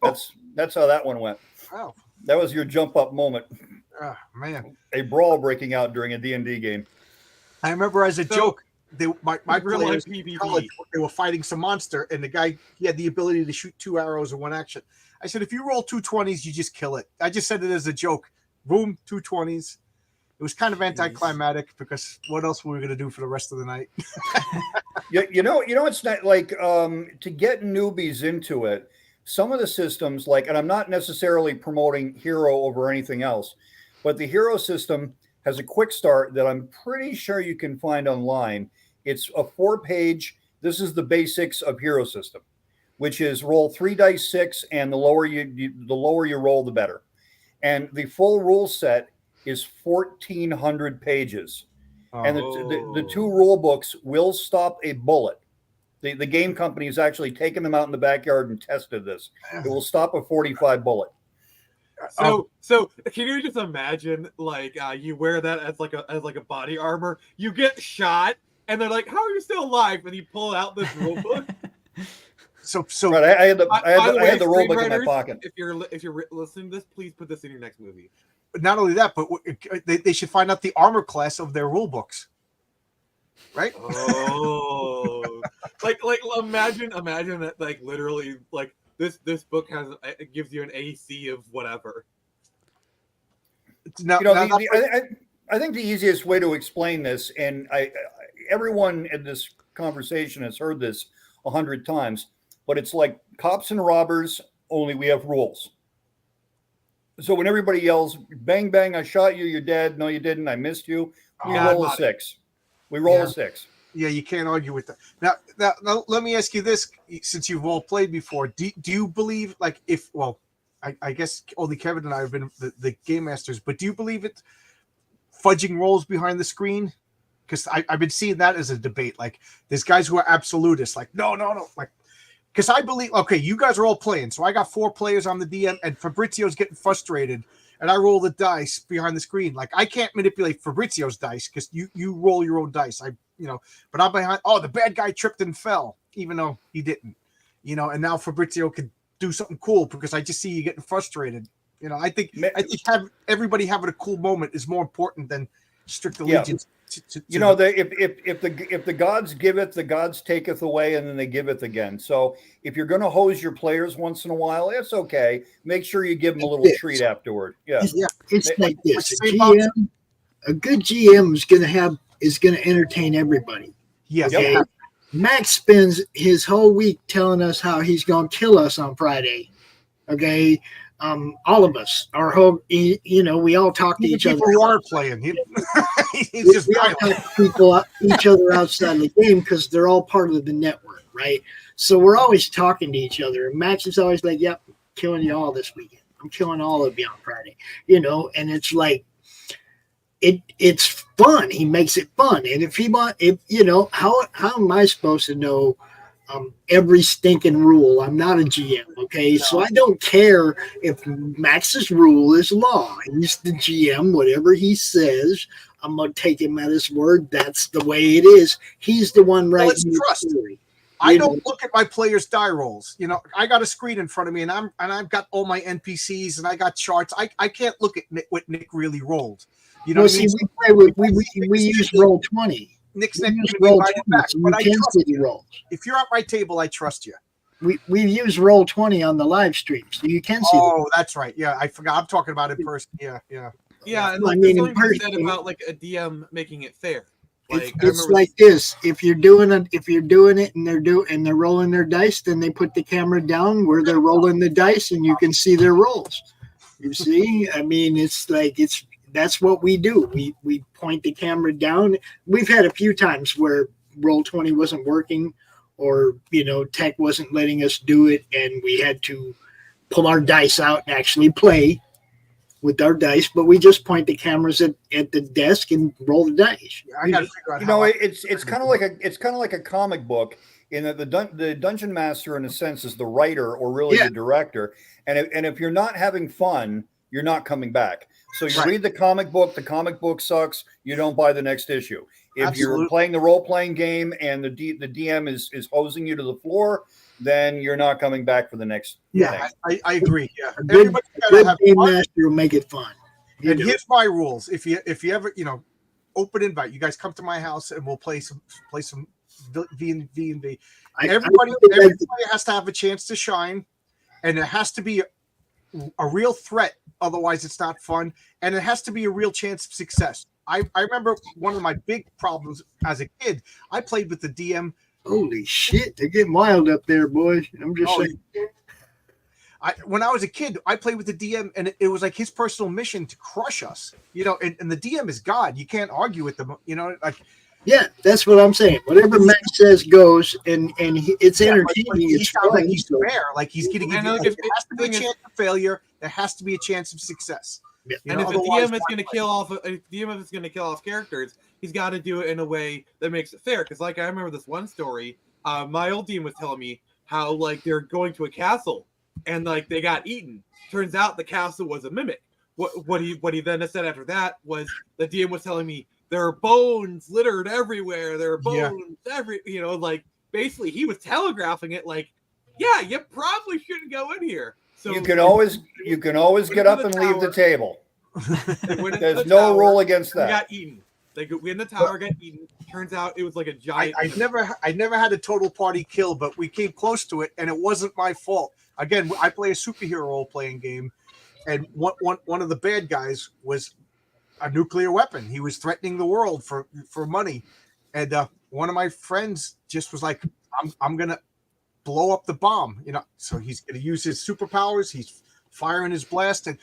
That's how that one went. Wow. That was your jump up moment. Oh, man. A brawl breaking out during a D&D game. I remember as a joke, my real players life in PvP. college, they were fighting some monster, and the guy, he had the ability to shoot 2 arrows in one action. I said, if you roll 2 20s, you just kill it. I just said it as a joke. Boom, 2 20s. It was kind of anticlimactic because what else were we going to do for the rest of the night? You know, it's not like to get newbies into it. Some of the systems, like, and I'm not necessarily promoting Hero over anything else, but the Hero system has a quick start that I'm pretty sure you can find online. It's a 4-page. This is the basics of Hero system, which is roll 3 dice 6, and the lower you roll, the better. And the full rule set is 1,400 pages. And the 2 rule books will stop a bullet. The game company has actually taken them out in the backyard and tested this. It will stop a 45 bullet. So can you just imagine, like, you wear that as like a body armor, you get shot, and they're like, "How are you still alive?" And you pull out this rule book. So right, I had the rule book in my screenwriters, pocket. If you're listening to this, please put this in your next movie. not only that, but they should find out the armor class of their rule books, right? Oh, like imagine that, like, literally, like, this book it gives you an AC of whatever. Now, I think the easiest way to explain this, and everyone in this conversation has heard this 100 times, but it's like cops and robbers, only we have rules. So when everybody yells, "Bang, bang, I shot you, you're dead. No, you didn't. I missed you." We roll a 6. We roll a 6. Yeah, you can't argue with that. Now, let me ask you this: since you've all played before, do you believe, like, I guess only Kevin and I have been the game masters, but do you believe it fudging rolls behind the screen? Because I've been seeing that as a debate. Like, there's guys who are absolutists, like, no, like, because I believe, okay, you guys are all playing, so I got 4 players on the DM, and Fabrizio's getting frustrated, and I roll the dice behind the screen. Like, I can't manipulate Fabrizio's dice because you roll your own dice. But I'm behind. Oh, the bad guy tripped and fell, even though he didn't. And now Fabrizio could do something cool because I just see you getting frustrated. I think everybody having a cool moment is more important than strict allegiance. If the gods give it, the gods taketh away, and then they give it again. So if you're going to hose your players once in a while, it's okay. Make sure you give them a little treat afterward. Yeah, it's like this. A good GM is going to entertain everybody. Yes. Okay? Yep. Max spends his whole week telling us how he's going to kill us on Friday. Okay. All of us, we all talk to each other. People are playing. He's just we all talk to each other outside the game because they're all part of the network, right? So we're always talking to each other. And Max is always like, "Yep, I'm killing you all this weekend. I'm killing all of you on Friday." And it's like, it's fun. He makes it fun. And how am I supposed to know every stinking rule? I'm not a GM, okay? No. So I don't care if Max's rule is law. He's the GM. Whatever he says, I'm going to take him at his word. That's the way it is. He's the one writing the story. I don't look at my players' die rolls. I got a screen in front of me, and I've got all my NPCs, and I got charts. I can't look at what Nick really rolled. We use Roll20. Nick's going to be right back, but I trust you. Rolls. If you're at my table, I trust you. We use Roll20 on the live stream, so you can see. Oh, that's right. Yeah, I forgot. I'm talking about in person. Yeah. Yeah, and there's something said about, like, a DM making it fair. Like, it's like this: if you're doing it, and they're rolling their dice, then they put the camera down where they're rolling the dice, and you can see their rolls. You see, that's what we do. We point the camera down. We've had a few times where Roll20 wasn't working, or tech wasn't letting us do it, and we had to pull our dice out and actually play with our dice, but we just point the cameras at the desk and roll the dice. I got to figure out how. It's kind of like a comic book in that the dungeon master, in a sense, is the writer or really the director. And if you're not having fun, you're not coming back. So you read the comic book sucks. You don't buy the next issue. If you're playing the role playing game and the DM is hosing you to the floor, then you're not coming back for the next. Yeah, I agree. Yeah, everybody's got to have game master will make it fun. And here's my rules: if you ever open invite, you guys come to my house and we'll play some V&V. Everybody has to have a chance to shine, and it has to be a real threat. Otherwise, it's not fun, and it has to be a real chance of success. I remember one of my big problems as a kid. I played with the DM. Holy shit, they're getting wild up there, boys. I'm just saying. When I was a kid, I played with the DM, and it was like his personal mission to crush us. And the DM is God. You can't argue with them. Yeah, that's what I'm saying. Whatever Max says goes, and it's entertaining. He sounds like he's fair. Like he's getting. There has to be a chance of failure. There has to be a chance of success. Yeah. And if the DM is going to kill off characters, he's got to do it in a way that makes it fair. Because, like, I remember this one story. My old DM was telling me how, like, they're going to a castle and, like, they got eaten. Turns out the castle was a mimic. What he then said after that was the DM was telling me there are bones littered everywhere. There are bones like basically he was telegraphing it like, yeah, you probably shouldn't go in here. So you can always get up and leave the table. There's no rule against that. We got eaten. They go in the tower, got eaten. Turns out it was like a giant. I never had a total party kill, but we came close to it, and it wasn't my fault. Again, I play a superhero role-playing game, and one of the bad guys was a nuclear weapon. He was threatening the world for money, and one of my friends just was like, "I'm gonna blow up the bomb," So he's gonna use his superpowers. He's firing his blast, and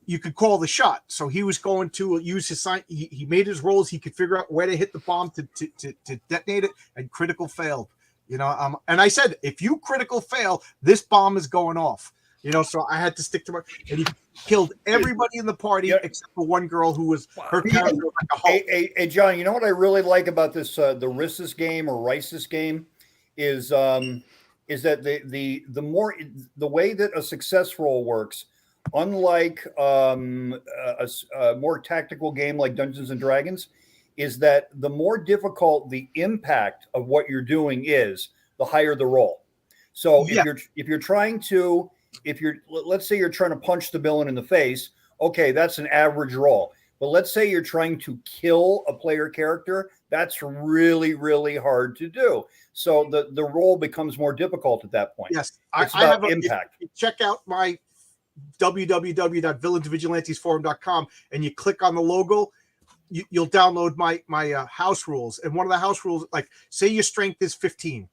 you could call the shot. So he was going to use his sign. He made his rolls. He could figure out where to hit the bomb to detonate it, and critical failed. And I said, if you critical fail, this bomb is going off. So I had to stick to and he killed everybody in the party except for one girl who was her character was like a Hulk. Hey, John, you know what I really like about this the Rissus game or Risus game is that the way that a success roll works, unlike a more tactical game like Dungeons and Dragons, is that the more difficult the impact of what you're doing is, the higher the roll. So let's say you're trying to punch the villain in the face, okay, that's an average roll. But let's say you're trying to kill a player character, that's really, really hard to do. So the roll becomes more difficult at that point. Yes, it's about impact. Check out my www.villainvigilantesforum.com and you click on the logo, you'll download my house rules. And one of the house rules, like say your strength is 15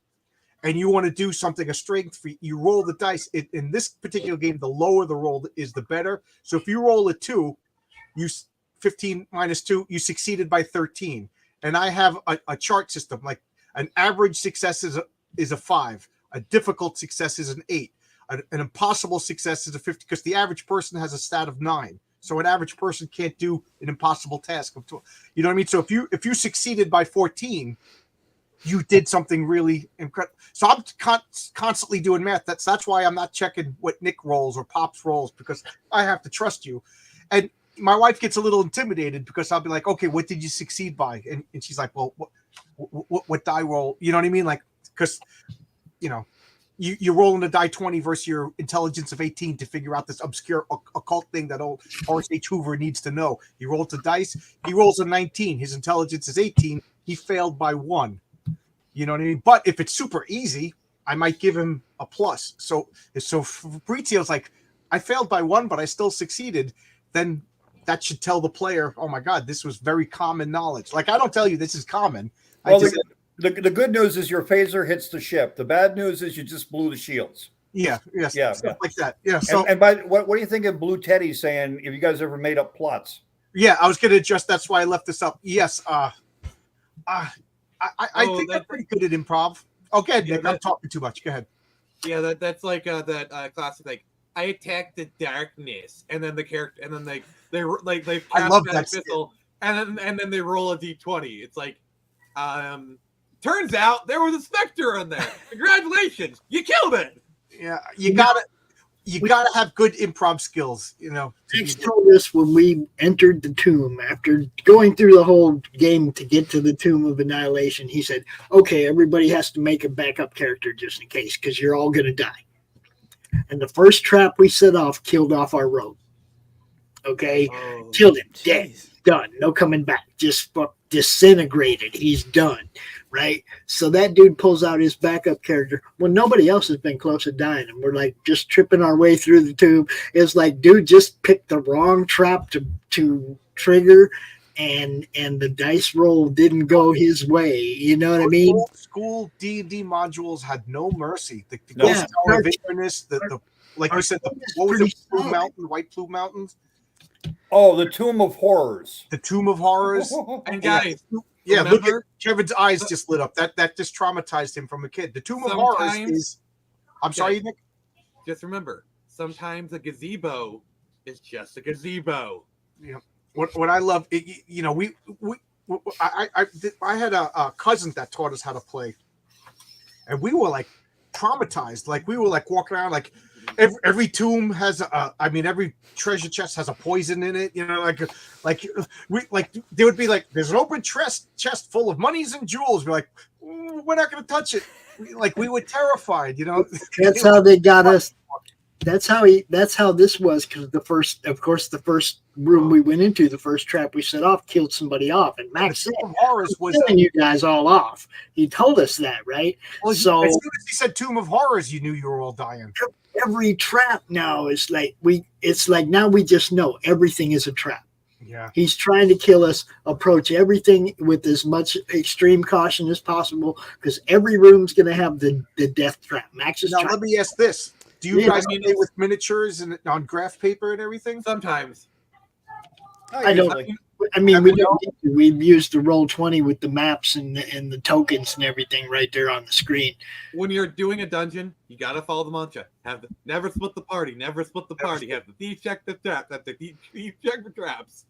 and you want to do something, a strength feat, you roll the dice. In this particular game, the lower the roll is the better. So if you roll a 2, 15 minus 2, you succeeded by 13. And I have a chart system, like an average success is a 5, a difficult success is an 8, an impossible success is a 50, because the average person has a stat of 9. So an average person can't do an impossible task of 12. You know what I mean? So if you succeeded by 14, you did something really incredible. So I'm constantly doing math. That's why I'm not checking what Nick rolls or Pop's rolls, because I have to trust you. And my wife gets a little intimidated because I'll be like, okay, what did you succeed by? And she's like, well, what die roll? You know what I mean? Like, because, you're rolling a die 20 versus your intelligence of 18 to figure out this obscure occult thing that old Horace H. Hoover needs to know. He rolls the dice. He rolls a 19. His intelligence is 18. He failed by 1. You know what I mean? But if it's super easy, I might give him a plus. So Fabrizio's like, I failed by 1, but I still succeeded. Then that should tell the player, oh my God, this was very common knowledge. Like, I don't tell you this is common. Well, the good news is your phaser hits the ship. The bad news is you just blew the shields. Yeah, yes, yeah, stuff like that. Yeah. So, and by what do you think of Blue Teddy saying, "Have you guys ever made up plots?" Yeah, I was going to adjust. That's why I left this up. Yes. I think I'm pretty good at improv. Okay, Nick, I'm talking too much. Go ahead. Yeah, that's like that classic like I attack the darkness, and then the character, and then they cast I love that missile, and then they roll a d20. It's like, turns out there was a specter in there. Congratulations, you killed it. Yeah, you gotta have good improv skills, Max told us when we entered the tomb, after going through the whole game to get to the Tomb of Annihilation, he said, okay, everybody has to make a backup character just in case, because you're all going to die. And the first trap we set off killed off our rogue. Okay? Killed him. Dead. Done. No coming back. Just disintegrated. He's done. Right? So that dude pulls out his backup character when nobody else has been close to dying. And we're like just tripping our way through the tomb. It's like, dude just picked the wrong trap to trigger, and the dice roll didn't go his way. You know what I mean? Old school D&D modules had no mercy. The Ghost Tower of Avernus, the like you said, what was it? Plume Mountain, White Plume Mountains? Oh, the Tomb of Horrors. The Tomb of Horrors. And guys, yeah, look at Kevin's eyes just lit up. That just traumatized him from a kid. The Tomb of Horrors is. I'm sorry, Nick. Just remember, sometimes a gazebo is just a gazebo. Yeah. What I love, I had a cousin that taught us how to play, and we were like traumatized. Like we were like walking around like every tomb has every treasure chest has a poison in it. Like there would be like there's an open chest full of monies and jewels. We're like, we're not going to touch it. We were terrified. That's how they got us. That's how this was, because the first room we went into, the first trap we set off killed somebody off, and Max said, Horrors was killing you guys all off. He told us that, right? Well, so as soon as he said Tomb of Horrors, you knew you were all dying. Every trap now is now we just know everything is a trap. Yeah, he's trying to kill us. Approach everything with as much extreme caution as possible, because every room's going to have the death trap. Max is. Now let me ask this. Do you guys play with miniatures and on graph paper and everything? Sometimes. I don't. I mean, we don't need to. We've used the Roll20 with the maps and the tokens and everything right there on the screen. When you're doing a dungeon, you gotta follow the mantra. Never split the party. Never split the party. Have the thief check the trap. Have the thief check the traps.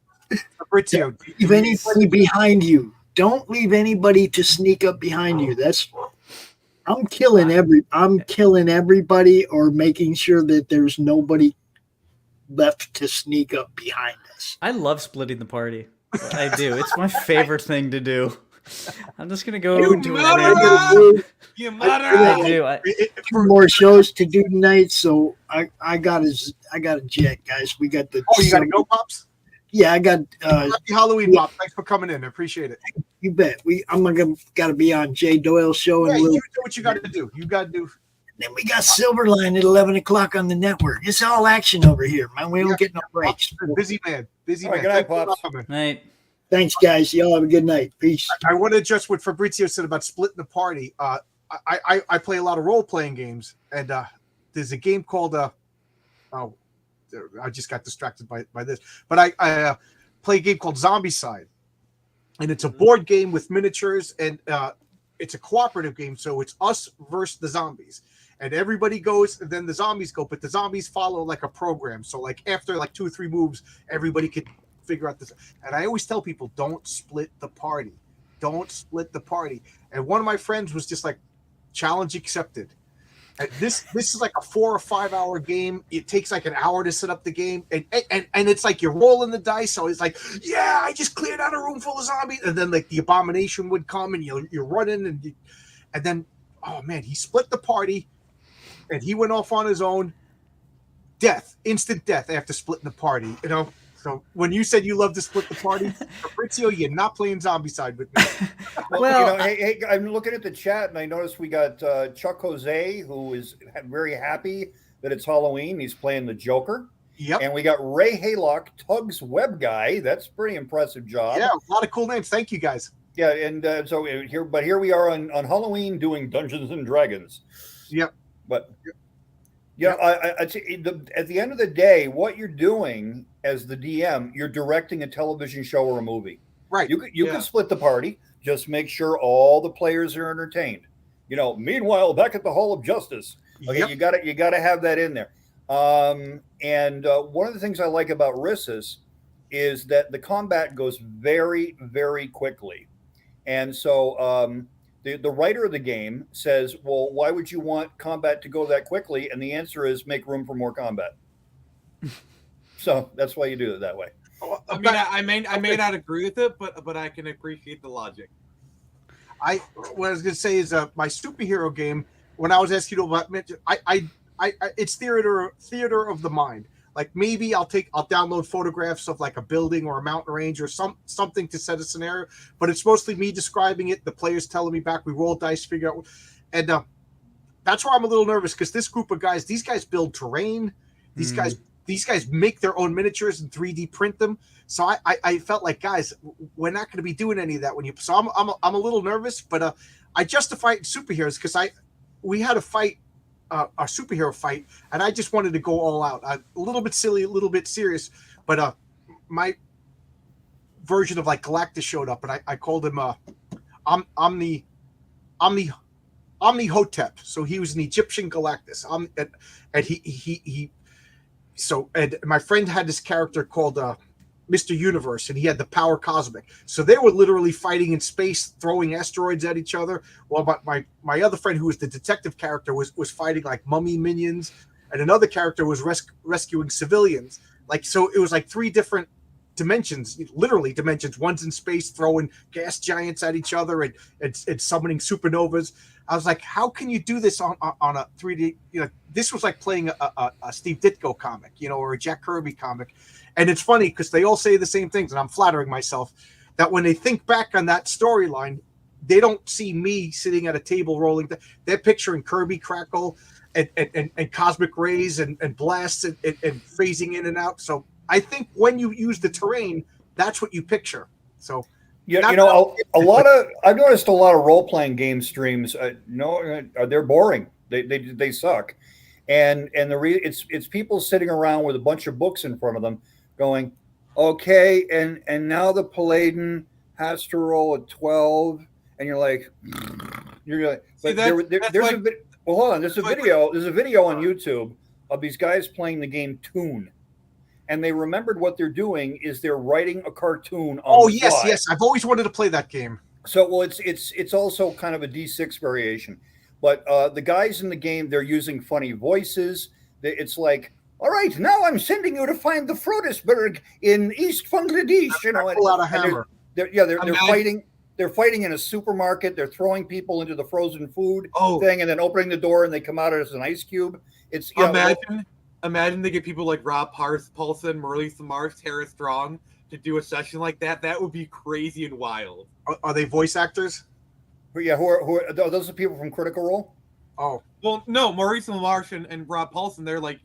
Fabrizio, leave anybody behind you. Don't leave anybody to sneak up behind you. I'm killing everybody, or making sure that there's nobody left to sneak up behind us. I love splitting the party. I do. It's my favorite thing to do. I'm just gonna go into a You murderer! I do. More shows to do tonight, so I got a jet, guys. We got the. Oh, you got to go, Pops? Yeah, I got. Happy Halloween, Pop. Thanks for coming in. I appreciate it. You bet. I'm got to be on Jay Doyle's show. Yeah, and you do what you got to do. You got to do. Then we got Silverline at 11 o'clock on the network. It's all action over here, man. We don't get no breaks. Busy man. Busy man. Good night, Pops. Night. Thanks, guys. Y'all have a good night. Peace. I want to adjust what Fabrizio said about splitting the party. I play a lot of role-playing games, and there's a game called I just got distracted by this. But I play a game called Zombicide, and it's a board game with miniatures, and it's a cooperative game, so it's us versus the zombies. And everybody goes, and then the zombies go, but the zombies follow like a program. So like after like 2 or 3 moves, everybody could figure out this. And I always tell people, don't split the party. Don't split the party. And one of my friends was just like, challenge accepted. And this is like a 4 or 5 hour game. It takes like an hour to set up the game, and it's like you're rolling the dice. So it's like, yeah, I just cleared out a room full of zombies, and then like the abomination would come, and you're running, and then oh man, he split the party, and he went off on his own. Instant death after splitting the party. So when you said you love to split the party, Fabrizio, you're not playing Zombicide with me. Well, hey, I'm looking at the chat, and I noticed we got Chuck Jose, who is very happy that it's Halloween. He's playing the Joker. Yep. And we got Ray Haylock, Tug's web guy. That's a pretty impressive job. Yeah, a lot of cool names. Thank you, guys. Yeah, and so here we are on Halloween doing Dungeons and Dragons. Yep. But at the end of the day, what you're doing as the DM, you're directing a television show or a movie. Right. You can split the party. Just make sure all the players are entertained. Meanwhile, back at the Hall of Justice, okay, Yep. you got to have that in there. And one of the things I like about Rissus is that the combat goes very, very quickly. And so the writer of the game says, well, why would you want combat to go that quickly? And the answer is make room for more combat. So that's why you do it that way. I mean, I may not agree with it, but I can appreciate the logic. What I was going to say is my superhero game. When I was asking you about, it's theater of the mind. Like maybe I'll download photographs of like a building or a mountain range or something to set a scenario, but it's mostly me describing it. The players telling me back. We roll dice, figure out, and that's where I'm a little nervous because this group of guys, these guys build terrain. These guys make their own miniatures and 3D print them. So I felt like, guys, we're not going to be doing any of that So I'm a little nervous, but I justify it in superheroes because we had a fight. A superhero fight, and I just wanted to go all out. A little bit silly, a little bit serious, but my version of like Galactus showed up, and I called him Omnihotep. So he was an Egyptian Galactus. And my friend had this character called Mr. Universe, and he had the power cosmic. So they were literally fighting in space, throwing asteroids at each other. While my other friend, who was the detective character, was fighting like mummy minions, and another character was rescuing civilians. Like, so it was like three different dimensions, literally dimensions. One's in space throwing gas giants at each other and summoning supernovas. I was like, how can you do this on a 3D? This was like playing a Steve Ditko comic, or a Jack Kirby comic. And it's funny because they all say the same things, and I'm flattering myself that when they think back on that storyline, they don't see me sitting at a table rolling. They're picturing Kirby crackle and cosmic rays and blasts and phasing in and out. So I think when you use the terrain, that's what you picture. So yeah, I've noticed a lot of role playing game streams. They're boring. They suck, and it's people sitting around with a bunch of books in front of them, going, okay, and now the Paladin has to roll a 12, and you're like, hold on, there's a video on YouTube of these guys playing the game Toon. And they remembered what they're doing is they're writing a cartoon on the fly. Yes. I've always wanted to play that game. So, well, it's also kind of a D6 variation. But the guys in the game, they're using funny voices. It's like, all right, now I'm sending you to find the Frodisberg in East Bangladesh. Pull out a hammer. They're fighting. They're fighting in a supermarket. They're throwing people into the frozen food thing, and then opening the door, and they come out as an ice cube. It's Imagine they get people like Rob Paulson, Maurice LaMarche, Tara Strong to do a session like that. That would be crazy and wild. Are they voice actors? Yeah, who are those? The people from Critical Role? Oh, well, no, Maurice LaMarche and Rob Paulson. They're like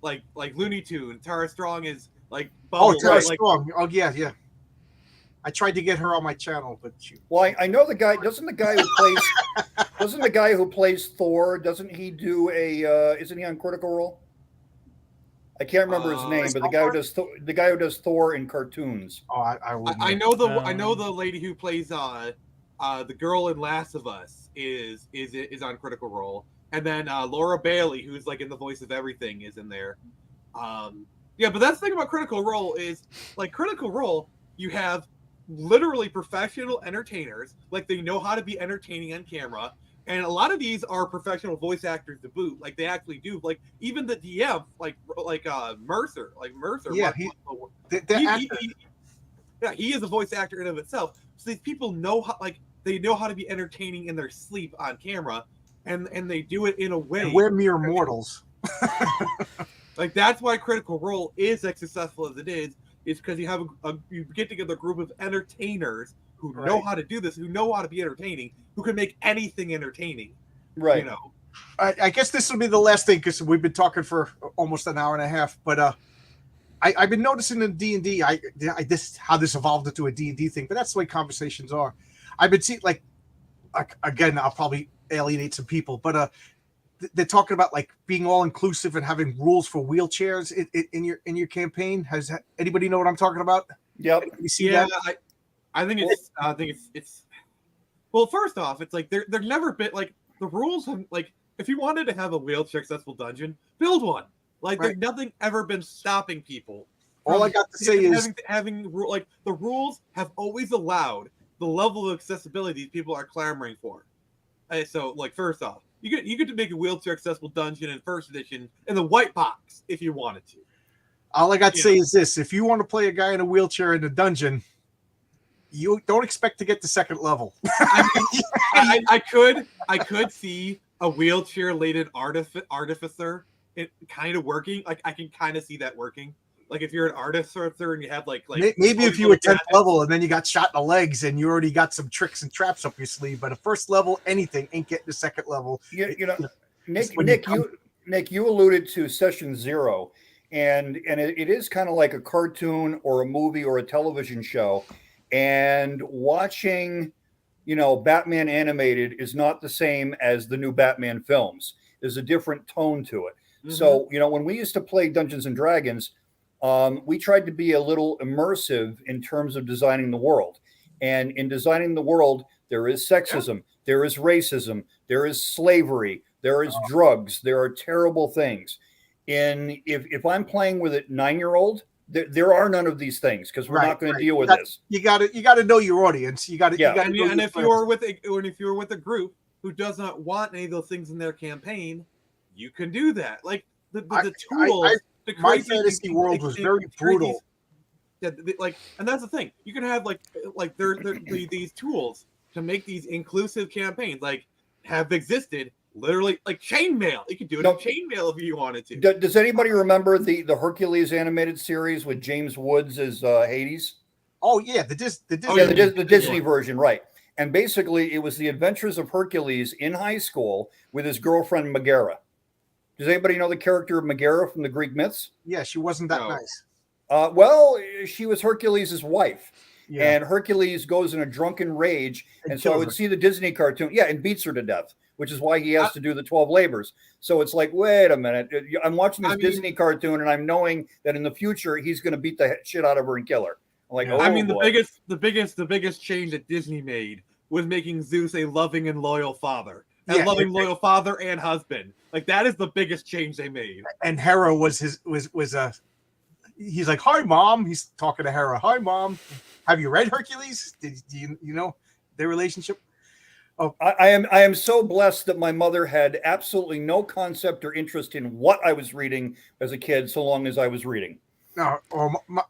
like Looney Tunes. Tara Strong is like Bubble. Tara Strong. Oh yeah. I tried to get her on my channel, but well, I know the guy. Doesn't the guy who plays Thor? Doesn't he do isn't he on Critical Role? I can't remember his name, but the guy who does Thor in cartoons. Oh, I know the lady who plays the girl in Last of Us is on Critical Role, and then Laura Bailey, who's like in the voice of everything, is in there. Yeah, but that's the thing about Critical Role is like Critical Role, you have literally professional entertainers, like they know how to be entertaining on camera. And a lot of these are professional voice actors to boot. Like they actually do. Like even the DM, like Mercer. Yeah, he is a voice actor in of itself. So these people know how, like they know how to be entertaining in their sleep on camera, and they do it in a way. And we're mere mortals. Like that's why Critical Role is as successful as it is because you have you get together a group of entertainers who know how to do this, who know how to be entertaining, who can make anything entertaining. Right. I guess this will be the last thing because we've been talking for almost an hour and a half. But I've been noticing in D&D, how this evolved into a D&D thing. But that's the way conversations are. I've been seeing again, I'll probably alienate some people, but they're talking about like being all inclusive and having rules for wheelchairs in your campaign. Has anybody know what I'm talking about? Yep. You see that? I think it's Well, first off, it's like they're never been like the rules have like if you wanted to have a wheelchair accessible dungeon, build one. Like Right. there's nothing ever been stopping people. All I got to say is having like the rules have always allowed the level of accessibility people are clamoring for. So like first off, you get to make a wheelchair accessible dungeon in first edition in the white box if you wanted to. all I got to say is this: if you want to play a guy in a wheelchair in a dungeon, you don't expect to get to second level. I could see a wheelchair laden artificer kind of working. Like I can kind of see that working. Like if you're an artificer and you have like maybe if you were 10th level and then you got shot in the legs and you already got some tricks and traps up your sleeve, but a first level anything ain't getting to second level. You know, Nick, you alluded to Session Zero, and it is kind of like a cartoon or a movie or a television show, and watching, Batman animated is not the same as the new Batman films. There's a different tone to it. Mm-hmm. So, when we used to play Dungeons and Dragons, we tried to be a little immersive in terms of designing the world. And in designing the world, there is sexism, there is racism, there is slavery, there is drugs, there are terrible things. If I'm playing with a 9-year-old, there are none of these things because we're not going to deal with this. You got to know your audience. You got to. And if you're with a group who does not want any of those things in their campaign, you can do that. Like the tools. My fantasy world was very brutal. And that's the thing. You can have these tools to make these inclusive campaigns have existed. Literally, like chainmail. You could do it in chainmail if you wanted to. Does anybody remember the Hercules animated series with James Woods as Hades? Oh yeah, the Disney. The Disney version, right? And basically, it was the adventures of Hercules in high school with his girlfriend Megara. Does anybody know the character of Megara from the Greek myths? Yeah, she wasn't that nice. Well, she was Hercules' wife. Yeah. And Hercules goes in a drunken rage. And so I would see the Disney cartoon. Yeah, and beats her to death, which is why he has to do the 12 labors. So it's like, wait a minute. I'm watching this Disney cartoon and I'm knowing that in the future, he's going to beat the shit out of her and kill her. I'm like, the biggest change that Disney made was making Zeus a loving and loyal father. Loyal father and husband. Like that is the biggest change they made. And Hera was he's like, "Hi, Mom." He's talking to Hera. "Hi, Mom. Have you read Hercules? Do you know their relationship?" Oh, I am so blessed that my mother had absolutely no concept or interest in what I was reading as a kid, so long as I was reading. No,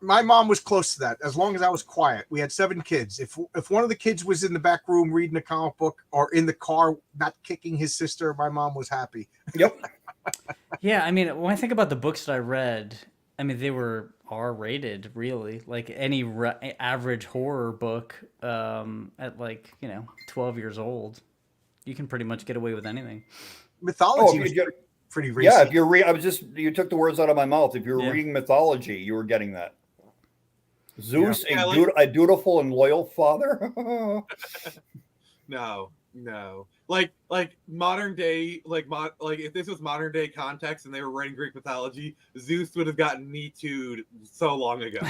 my mom was close to that. As long as I was quiet, we had 7 kids. If one of the kids was in the back room reading a comic book or in the car not kicking his sister, my mom was happy. Yep. Yeah, I mean, when I think about the books that I read, I mean, they were R-rated, really. Like any average horror book at 12 years old, you can pretty much get away with anything. Mythology was pretty racy. Yeah, if you're you took the words out of my mouth. If you're reading mythology, you were getting that. Zeus, a dutiful and loyal father. No. Like modern day, if this was modern day context and they were writing Greek mythology, Zeus would have gotten Me Too'd so long ago.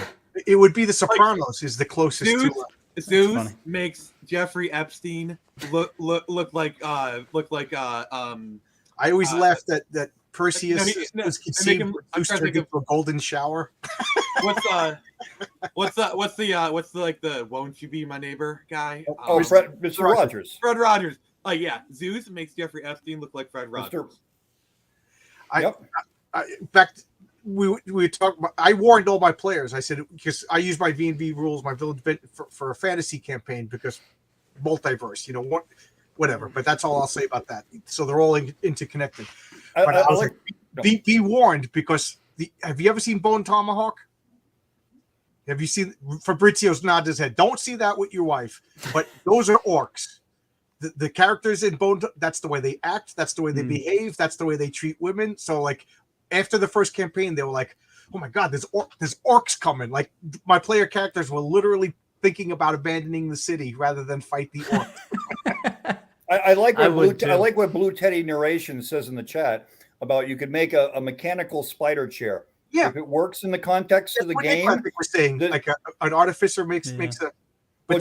It would be The Sopranos is the closest to it. Zeus makes Jeffrey Epstein look like I always laughed that Perseus was conceived with a golden shower. What's the "Won't you be my neighbor" guy? Mr. Rogers. Fred Rogers. Zeus makes Jeffrey Epstein look like Fred Rogers. We talked about, I warned all my players. I said, because I use my V&V rules, my village for a fantasy campaign because multiverse, whatever. But that's all I'll say about that. So they're all interconnected. But I was be warned, because have you ever seen Bone Tomahawk? Have you seen Fabrizio's nod his head? Don't see that with your wife. But those are orcs. The characters in Bone, that's the way they act. That's the way they behave. That's the way they treat women. So after the first campaign, they were like, "Oh my God, there's orcs coming!" Like my player characters were literally thinking about abandoning the city rather than fight the orcs. I like what Blue Teddy Narration says in the chat about you could make a mechanical spider chair. Yeah, if it works in the context of the game. I think we're saying an artificer makes a. Well,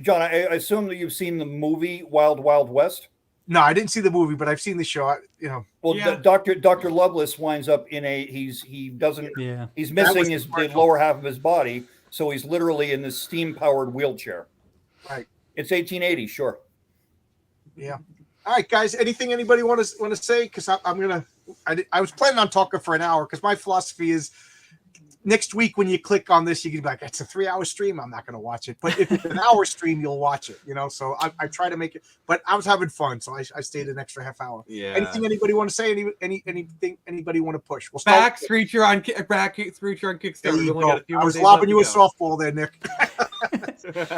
John, I assume that you've seen the movie Wild Wild West. No, I didn't see the movie, but I've seen the show. Well, Yeah. Dr. Lovelace winds up in he's missing the lower half of his body, so he's literally in this steam powered wheelchair. Right. It's 1880, sure. Yeah. All right, guys. Anything anybody want to say? Because I was planning on talking for an hour because my philosophy is next week when you click on this, you can be like, it's a 3-hour stream. I'm not going to watch it. But if it's an hour stream, you'll watch it. So I try to make it. But I was having fun, so I stayed an extra half hour. Yeah. Anything anybody want to say? Anything anybody want to push? We'll Back Screecher on Kickstarter. There you We've only go. got a few I more was days lobbing you a left to go. softball there, Nick.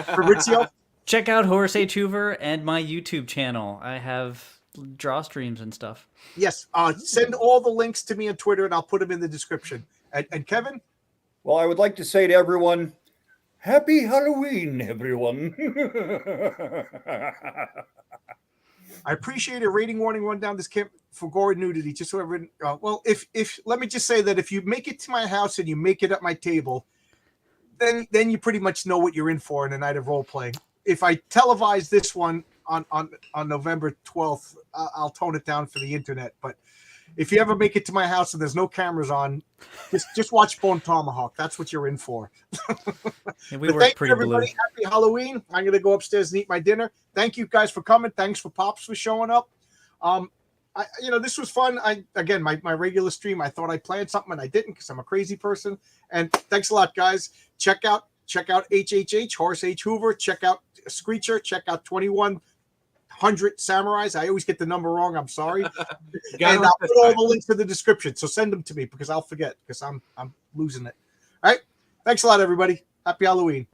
Fabrizio? Check out Horace H. Hoover and my YouTube channel. I have draw streams and stuff. Yes. Send all the links to me on Twitter, and I'll put them in the description. And Kevin? Well, I would like to say to everyone, Happy Halloween, everyone. I appreciate a rating warning rundown this camp for gore and nudity. Just so everyone, well, if let me just say that if you make it to my house and you make it at my table, then you pretty much know what you're in for in a night of role playing. If I televise this one on November 12th, I'll tone it down for the internet. But if you ever make it to my house and there's no cameras on, just watch Bone Tomahawk. That's what you're in for. Yeah, we But were thank you, pretty everybody. blue. Happy Halloween. I'm going to go upstairs and eat my dinner. Thank you guys for coming. Thanks for Pops for showing up. This was fun. My regular stream, I thought I planned something and I didn't because I'm a crazy person. And thanks a lot, guys. Check out HHH, Horace H. Hoover. Check out Screecher. Check out 2100 Samurais. I always get the number wrong. I'm sorry. And I'll put all the links in the description. So send them to me because I'll forget because I'm losing it. All right. Thanks a lot, everybody. Happy Halloween.